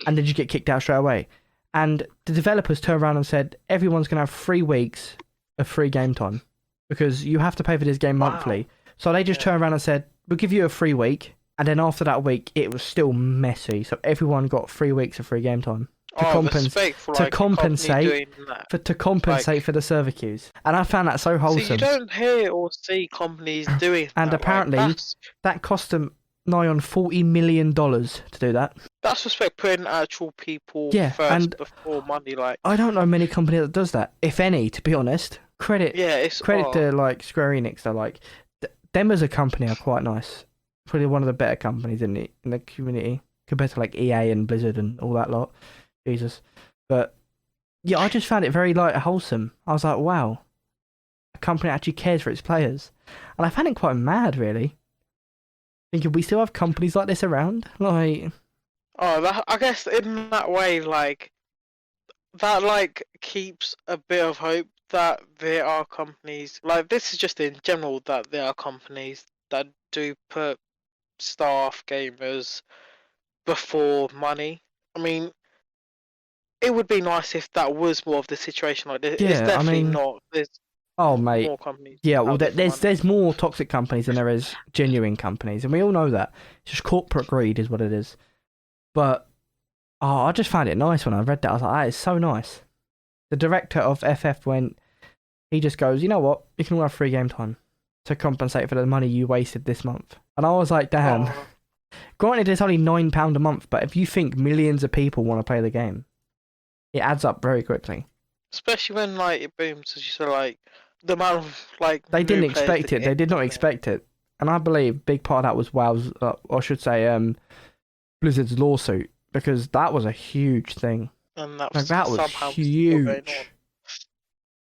and then you get kicked out straight away. And the developers turned around and said, everyone's going to have 3 weeks of free game time because you have to pay for this game monthly. So they just turned around and said, we'll give you a free week. And then after that week, it was still messy. So everyone got 3 weeks of free game time to compensate for the server queues. And I found that so wholesome. So you don't hear or see companies doing that. And apparently, that cost them nigh on $40 million to do that. That's respect, putting actual people first before money. I don't know many companies that does that, if any, to be honest. Credit to Square Enix. They're them as a company are quite nice. Probably one of the better companies in the community compared to EA and Blizzard and all that lot. Jesus, but yeah, I just found it very wholesome. I was like, wow, a company actually cares for its players, and I found it quite mad, really. Thinking we still have companies like this around, I guess in that way, that keeps a bit of hope that there are companies this is just in general that there are companies that do put staff gamers before money. I mean, it would be nice if that was more of the situation like this. It's definitely not. There's more companies. Yeah, well, there's more toxic companies than there is genuine companies, and we all know that. It's just corporate greed is what it is. But I just found it nice when I read that. I was like, that is so nice. The director of FF he just goes, you know what? You can all have free game time. to compensate for the money you wasted this month. And I was like, damn. Oh, Granted, it's only £9 a month, but if you think millions of people want to play the game, it adds up very quickly. especially when like it booms, as you said, like the amount of like They new didn't players expect that it. They get did not in there. expect it. And I believe a big part of that was WoW's, or I should say, Blizzard's lawsuit, because that was a huge thing. And that Like, was that was somehow still going on. huge.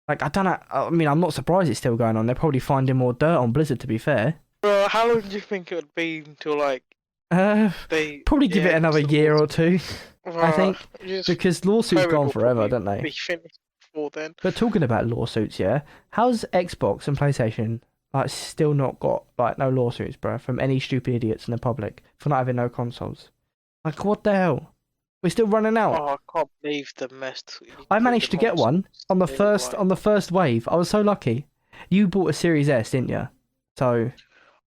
Like, I don't know. I mean, I'm not surprised it's still going on. They're probably finding more dirt on Blizzard, to be fair. Well, how long do you think it would be until like they Probably give it another year or two, I think, because lawsuits go on forever, don't they? Be finished before then. But talking about lawsuits, yeah, how's Xbox and PlayStation like still not got like no lawsuits, bro, from any stupid idiots in the public for not having no consoles? Like, what the hell? We're still running out. Oh, I can't believe the mess. I managed to get one on the first wave. I was so lucky. You bought a Series S, didn't you? So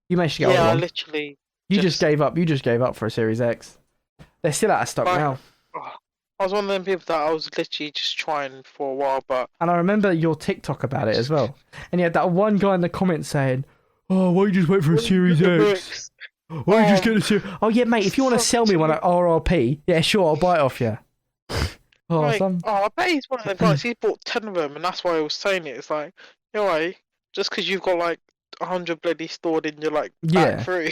you managed to get Yeah, I one. literally. You just gave up. You just gave up for a Series X. They're still out of stock now. I was one of them people that I was literally just trying for a while, but. And I remember your TikTok about it as well. And you had that one guy in the comments saying, "Oh, why don't you just wait for a Series X? Why don't you just get a Series?" Oh yeah, mate. If you want to sell me one at RRP, yeah, sure, I'll buy it off you. I bet he's one of them guys. He bought 10 of them, and that's why I was saying it. It's like, anyway, just because you've got like 100 bloody stored in your like back through.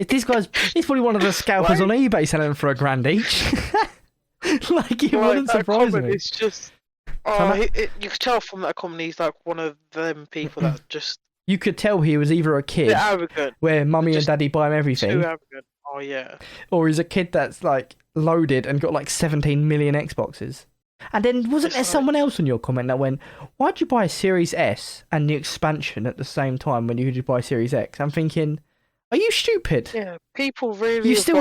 He's probably one of the scalpers on eBay selling them for $1,000 each. Like, it wouldn't surprise me. It's just, you could tell from that comment he's like one of them people that just. You could tell he was either a kid arrogant, where mummy and daddy buy him everything. Too arrogant. Oh yeah. Or he's a kid that's like loaded and got like 17 million Xboxes. And then wasn't there someone else in your comment that went, "Why'd you buy a Series S and the expansion at the same time when you could just buy Series X?" I'm thinking, are you stupid? Yeah, people really. You still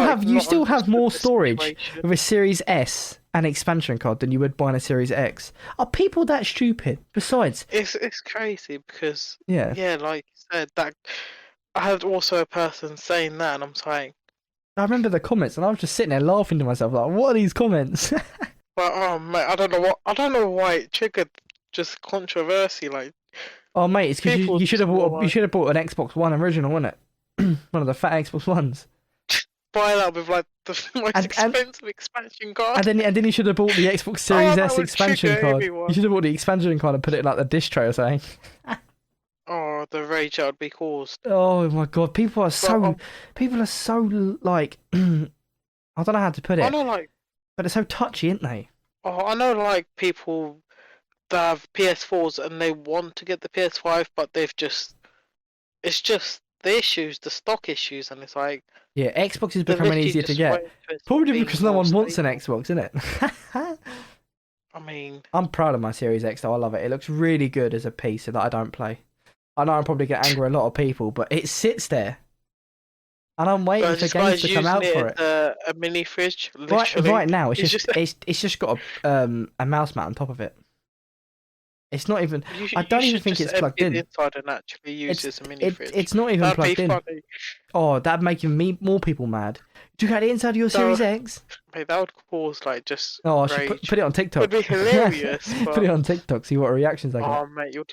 have more storage with a Series S and expansion card than you would buying a Series X. Are people that stupid? Besides, it's crazy because yeah, like you said, that I had also a person saying that, and I'm saying. I remember the comments, and I was just sitting there laughing to myself, like, what are these comments? But oh mate, I don't know why it triggered just controversy. Like, oh mate, it's because you should have bought an Xbox One original, wasn't it? One of the fat Xbox Ones. Buy that with like the most expensive expansion card. And then you should have bought the Xbox Series S expansion card. You should have bought the expansion card and put it in like the disc tray or something. Oh, the rage that would be caused. Oh my god, people are so like I don't know how to put it. I know, like, but they're so touchy, aren't they? Oh, I know, like people that have PS4s and they want to get the PS5, but it's just the issues, the stock issues, and it's like. Yeah, Xbox is becoming easier to get. Probably because no one wants an Xbox, isn't it? I mean, I'm proud of my Series X though. I love it. It looks really good as a piece that I don't play. I know I'm probably going to anger a lot of people, but it sits there. And I'm waiting for games to come out for it. A mini fridge, literally. Right now, it's just got a mouse mat on top of it. It's not even. I don't even think it's plugged in. Inside and actually use as a mini fridge. It's not even plugged in. Funny. Oh, that'd make more people mad. Do you got the inside of your Series X? Mate, that would cause like just. Oh, I should put it on TikTok. It would be hilarious. But... Put it on TikTok. See what reactions I get. Oh mate, you'd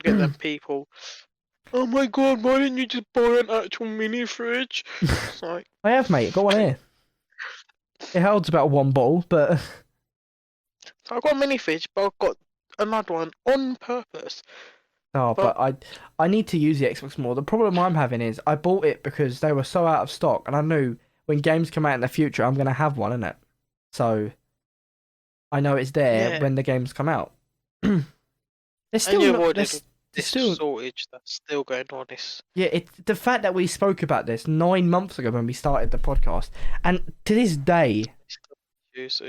get them people. Oh my god, why didn't you just buy an actual mini fridge? Like... I have, mate. Got one here. It holds about one bottle, but. I've got a mini fridge, but I've got another one on purpose. Oh, but I need to use the Xbox more. The problem I'm having is I bought it because they were so out of stock, and I knew when games come out in the future, I'm going to have one, innit? So I know it's there when the games come out. There's still this shortage that's still going on. Yeah, the fact that we spoke about this 9 months ago when we started the podcast, and to this day, it's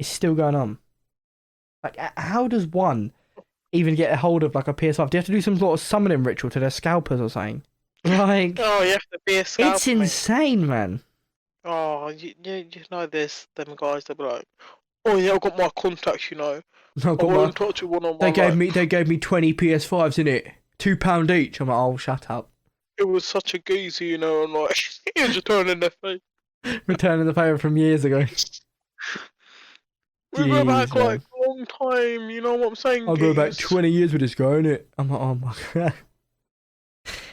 still going on. Like, how does one even get a hold of like a PS5? Do you have to do some sort of summoning ritual to their scalpers or something? Like, oh, you have to be a scalper. It's insane, man. Oh, you know, there's them guys that be like, oh yeah, I've got my contacts, you know. I won't touch you one on one. They gave me 20 PS5s in it, £2 each. I'm like, oh, shut up. It was such a geezer, you know, and like he was returning their face. Returning the favour from years ago. We go back like a long time, you know what I'm saying? I'll go back 20 years with this guy, innit? I'm like, oh my god.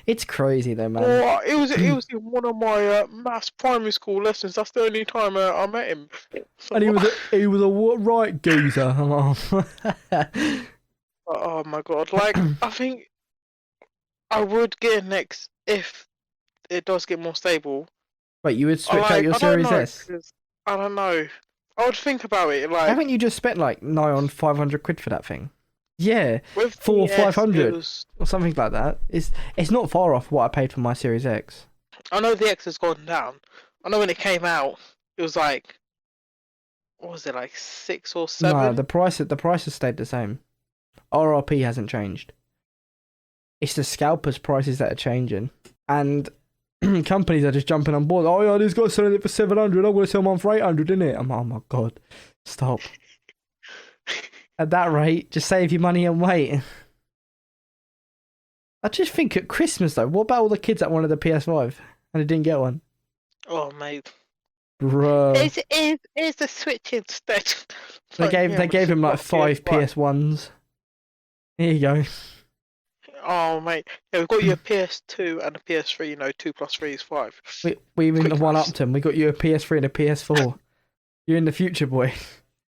It's crazy though, man. Oh, it was in one of my maths primary school lessons. That's the only time I met him. And he was a what right geezer. Oh my god! Like I think I would get next if it does get more stable. Wait, you would switch out Like your I don't Series know, S? 'cause I don't know. I would think about it. Like Haven't you just spent like nigh on 500 quid for that thing? Yeah, with for the S, 500 it was. or something like that. It's not far off what I paid for my Series X. I know the X has gone down. I know when it came out, it was like, what was it, like 6 or No, 7? the price has stayed the same. RRP hasn't changed. It's the scalpers' prices that are changing, and companies are just jumping on board. Oh yeah, this guy's selling it for 700. I'm gonna sell mine for 800, isn't it? I'm like, oh my god, stop. At that rate, just save your money and wait. I just think at Christmas though, what about all the kids that wanted the PS5 and they didn't get one? Oh mate, Bro, it's the Switch instead. they gave him like Fuck 5 PS5. PS1s. Here you go. Oh mate, yeah, we've got you a PS2 and a PS3. You know, 2 plus 3 is 5. We even Quick one maths. upped him. We got you a PS3 and a PS4. You're in the future, boy.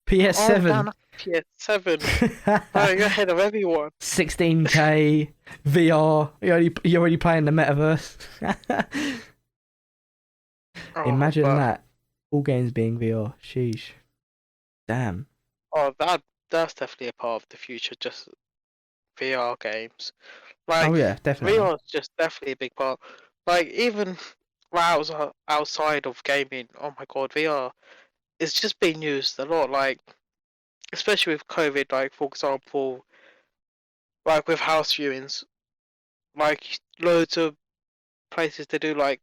Oh, PS7. damn, PS7. Oh, you're ahead of everyone. 16K VR. You're already playing the metaverse. Oh, Imagine but- that. All games being VR. Sheesh. Damn. Oh, that's definitely a part of the future. Just VR games. Like, Oh yeah, definitely. VR is just definitely a big part. Like even outside of gaming, oh my god, VR is just being used a lot. Like especially with COVID, like for example, like with house viewings, like loads of places to do like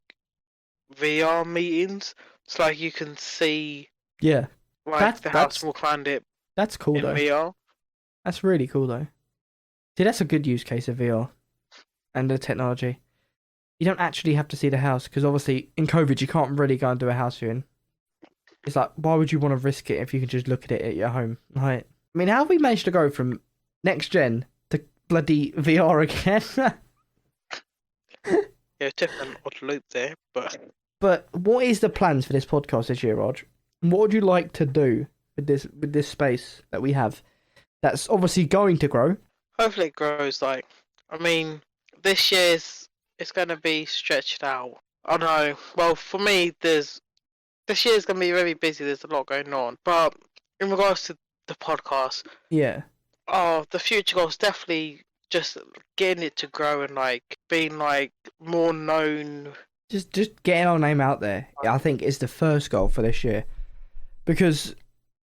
VR meetings. It's like you can see Yeah. like the house will planned it That's cool in though. VR. That's really cool though. See, that's a good use case of VR and the technology. You don't actually have to see the house because obviously in COVID you can't really go and do a house viewing. It's like, why would you want to risk it if you can just look at it at your home? Right. I mean, how have we managed to go from next gen to bloody VR again? Yeah, it took an odd loop there, but But what is the plans for this podcast this year, Rog? And what would you like to do with this space that we have? That's obviously going to grow. hopefully it grows. Like, I mean, this year's it's gonna be stretched out. I know. Well, for me, this year's gonna be very busy. There's a lot going on, but in regards to the podcast, Yeah. the future goals definitely just getting it to grow and like being like more known. Just getting our name out there, I think, is the first goal for this year. Because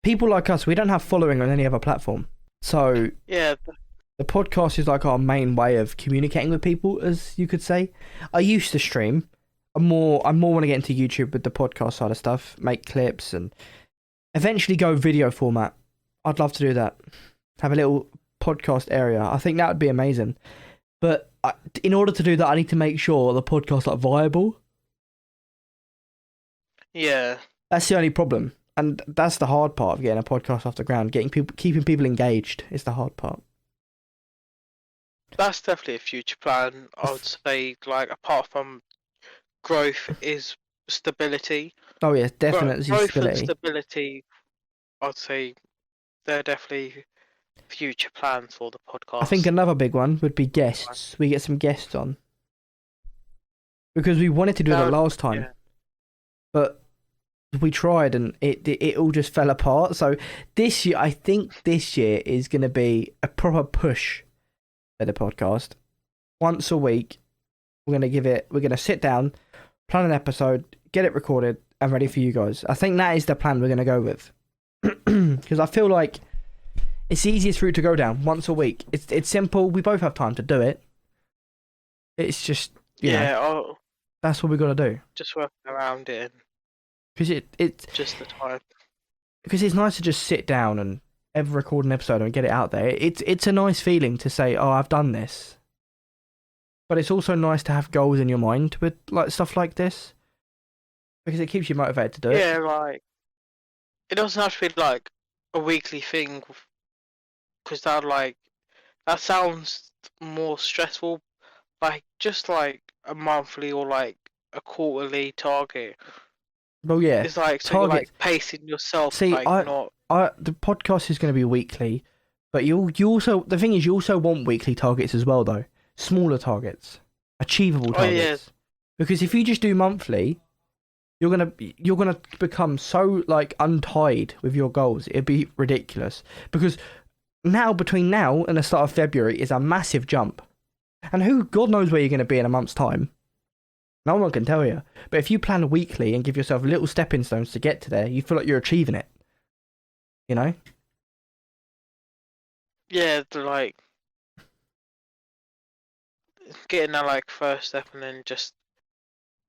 people like us, we don't have following on any other platform. So Yeah, the podcast is like our main way of communicating with people, as you could say. I used to stream. I more want to get into YouTube with the podcast side of stuff, make clips, and eventually go video format. I'd love to do that. Have a little podcast area. I think that would be amazing. But in order to do that, I need to make sure the podcast's like viable. yeah, That's the only problem, and that's the hard part of getting a podcast off the ground. Keeping people engaged is the hard part. that's definitely a future plan. I would say, like, apart from growth, is stability. Oh yeah, definitely Growth and stability. stability, I'd say they're definitely future plans for the podcast. I think another big one would be guests. We get some guests on because we wanted to do that last time, yeah. but we tried and it all just fell apart. So this year, I think this year is going to be a proper push for the podcast. Once a week, we're going to sit down, plan an episode, get it recorded and ready for you guys. I think that is the plan we're going to go with. Because I feel like it's the easiest route to go down once a week. It's simple. We both have time to do it. It's just, you know, that's what we got to do. Just working around it. Because it's Just the time. Because it's nice to just sit down and ever record an episode and get it out there. It's a nice feeling to say, oh, I've done this. But it's also nice to have goals in your mind with like stuff like this. Because it keeps you motivated to do it. Yeah, like, it doesn't have to be like a weekly thing. Because that sounds more stressful. like just like a monthly or like a quarterly target. Well, yeah, It's like so you're like targets. pacing yourself, See, like not. the podcast is going to be weekly, but you also the thing is you also want weekly targets as well, though. Smaller targets, achievable Oh yeah, targets, because if you just do monthly, you're gonna become so like untied with your goals. It'd be ridiculous because now between now and the start of February is a massive jump, and God knows where you're going to be in a month's time. No one can tell you. But if you plan weekly and give yourself little stepping stones to get to there, you feel like you're achieving it. You know? yeah, like getting that like first step and then just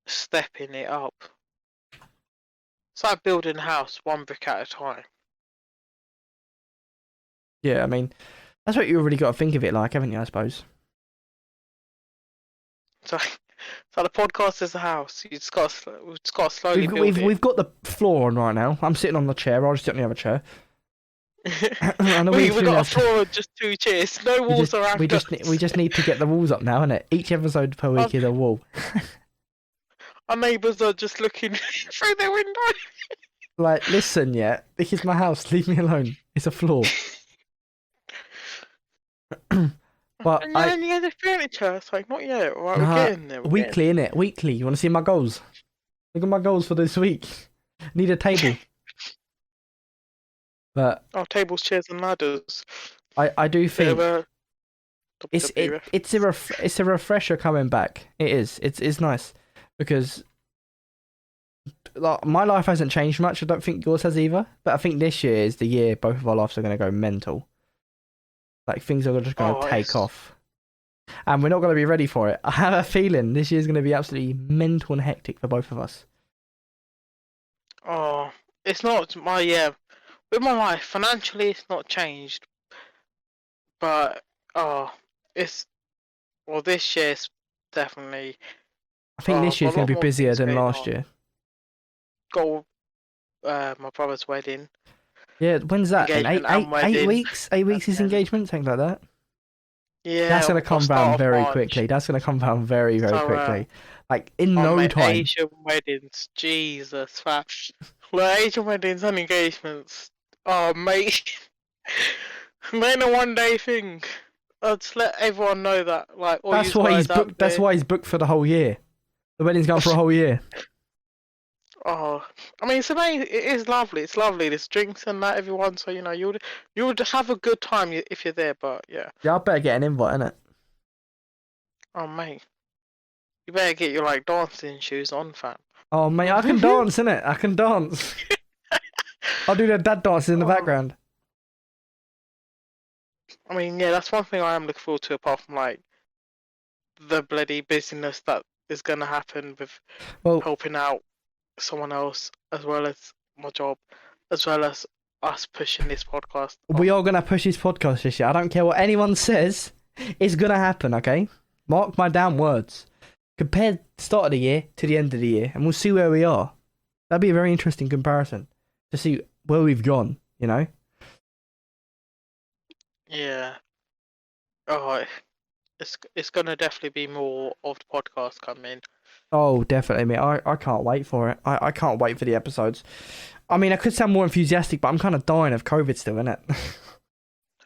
stepping it up. It's like building a house one brick at a time. Yeah, I mean, that's what you already got to think of it like, haven't you, I suppose? So, so the podcast is a house. We've just got to slowly build We've got the floor on right now. I'm sitting on the chair. I'll just sit on the other chair. And we got a floor and just 2 chairs. No walls around we us. just need to get the walls up now, innit? Each episode per week is a wall. Our neighbours are just looking through their window. Like, listen, yeah, this is my house. Leave me alone. It's a floor. But and then you have the furniture. It's like, not yet. Right, we're getting there. Weekly, innit? Weekly. You want to see my goals? Look at my goals for this week. Need a table. But tables, chairs, and ladders. I do think it's it's a refresher coming back. It is. It's nice because like, my life hasn't changed much. I don't think yours has either. But I think this year is the year both of our lives are going to go mental. Like things are just going to take off, and we're not going to be ready for it. I have a feeling this year's going to be absolutely mental and hectic for both of us. Oh, it's not my with my life financially. It's not changed, but this year's definitely. I think this year's going to be busier than last year. Got my brother's wedding. Yeah, when's that? In 8 weeks? 8 weeks is engagement, something like that. Yeah, that's gonna come round very quickly. That's gonna come round very quickly. Like in no time. Asian weddings, Jesus, like Asian weddings and engagements. Oh mate, they ain't a 1-day thing. I'll just let everyone know that. Like, that's why he's booked. That's why he's booked for the whole year. The wedding's gone for a whole year. Oh, I mean, it's amazing. It is lovely. It's lovely. There's drinks and that, everyone. So you would have a good time if you're there. But yeah. Yeah, I better get an invite, innit? Oh mate, you better get your like dancing shoes on, fam. Oh mate, I can dance, innit? I can dance. I'll do the dad dances in the background. I mean, yeah, that's one thing I am looking forward to, apart from like the bloody busyness that is gonna happen with helping out someone else, as well as my job, as well as us pushing this podcast. We are gonna push this podcast this year. I don't care what anyone says. It's gonna happen, okay? Mark my damn words. Compare the start of the year to the end of the year, and we'll see where we are. That'd be a very interesting comparison to see where we've gone, you know? Yeah. Oh, it's gonna definitely be more of the podcast coming. Oh, definitely, mate. I can't wait for it. I can't wait for the episodes. I mean, I could sound more enthusiastic, but I'm kind of dying of COVID still, innit?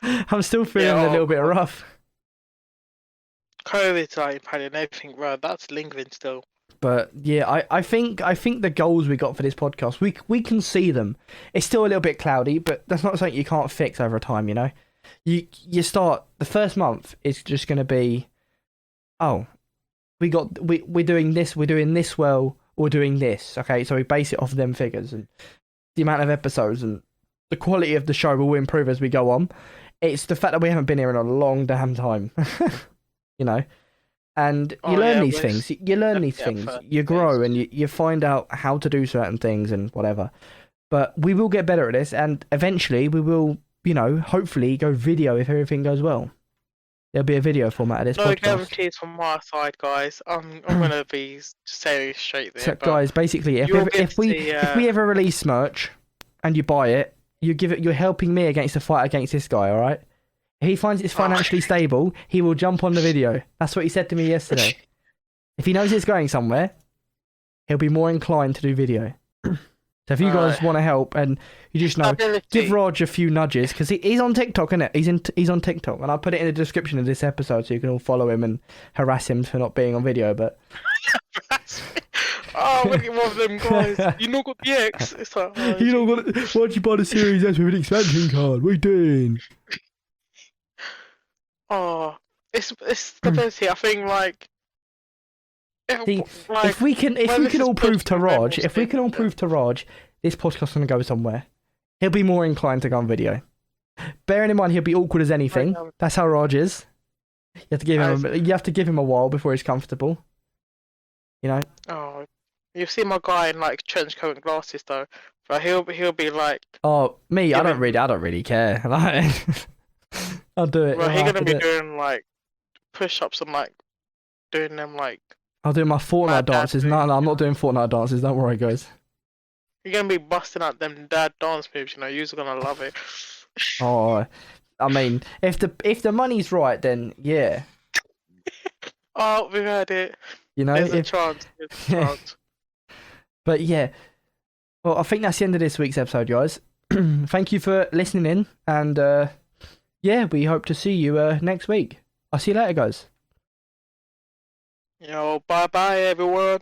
I'm still feeling a little bit rough. COVID's like impacting everything, bro. That's lingering still. But yeah, I think the goals we got for this podcast, we can see them. It's still a little bit cloudy, but that's not something you can't fix over time, you know? You start, the first month is just going to be, we're doing this well, we're doing this, okay? So we base it off them figures, and the amount of episodes and the quality of the show will improve as we go on. It's the fact that we haven't been here in a long damn time, you know? And you learn these things. You learn these things. You grow and you find out how to do certain things and whatever. But we will get better at this, and eventually we will, you know, hopefully go video if everything goes well. There'll be a video format of this podcast. No guarantees from my side, guys. I'm gonna be saying straight there. So, guys, basically, if we ever release merch and you buy it, you're helping me against the fight against this guy. All right. If he finds it's financially stable, he will jump on the video. That's what he said to me yesterday. If he knows it's going somewhere, he'll be more inclined to do video. So if you guys want to help, and you just know, give Rog a few nudges, because he's on TikTok, isn't it? He's on TikTok, and I'll put it in the description of this episode so you can all follow him and harass him for not being on video. But look at one of them guys. You not got the X. It's like, you don't got it. Why'd you buy the Series S with an expansion card? What are you doing? It's stability. I think like. See, if we can all prove to Rog, this podcast's gonna go somewhere. He'll be more inclined to go on video. Bearing in mind he'll be awkward as anything. That's how Rog is. You have to give him a while before he's comfortable. You know. Oh, you see my guy in like trench coat and glasses though. But he'll be like. Oh, me, I don't really care. Like, I'll do it. Well, he's gonna be doing like push-ups and like doing them like. I'll do my Fortnite dances. No, I'm not doing Fortnite dances. Don't worry, guys. You're gonna be busting out them dad dance moves. You know, you're gonna love it. Oh, I mean, if the money's right, then yeah. Oh, we've heard it. You know, there's a chance. But yeah, well, I think that's the end of this week's episode, guys. Thank you for listening in, and yeah, we hope to see you next week. I'll see you later, guys. Yo, bye bye everyone.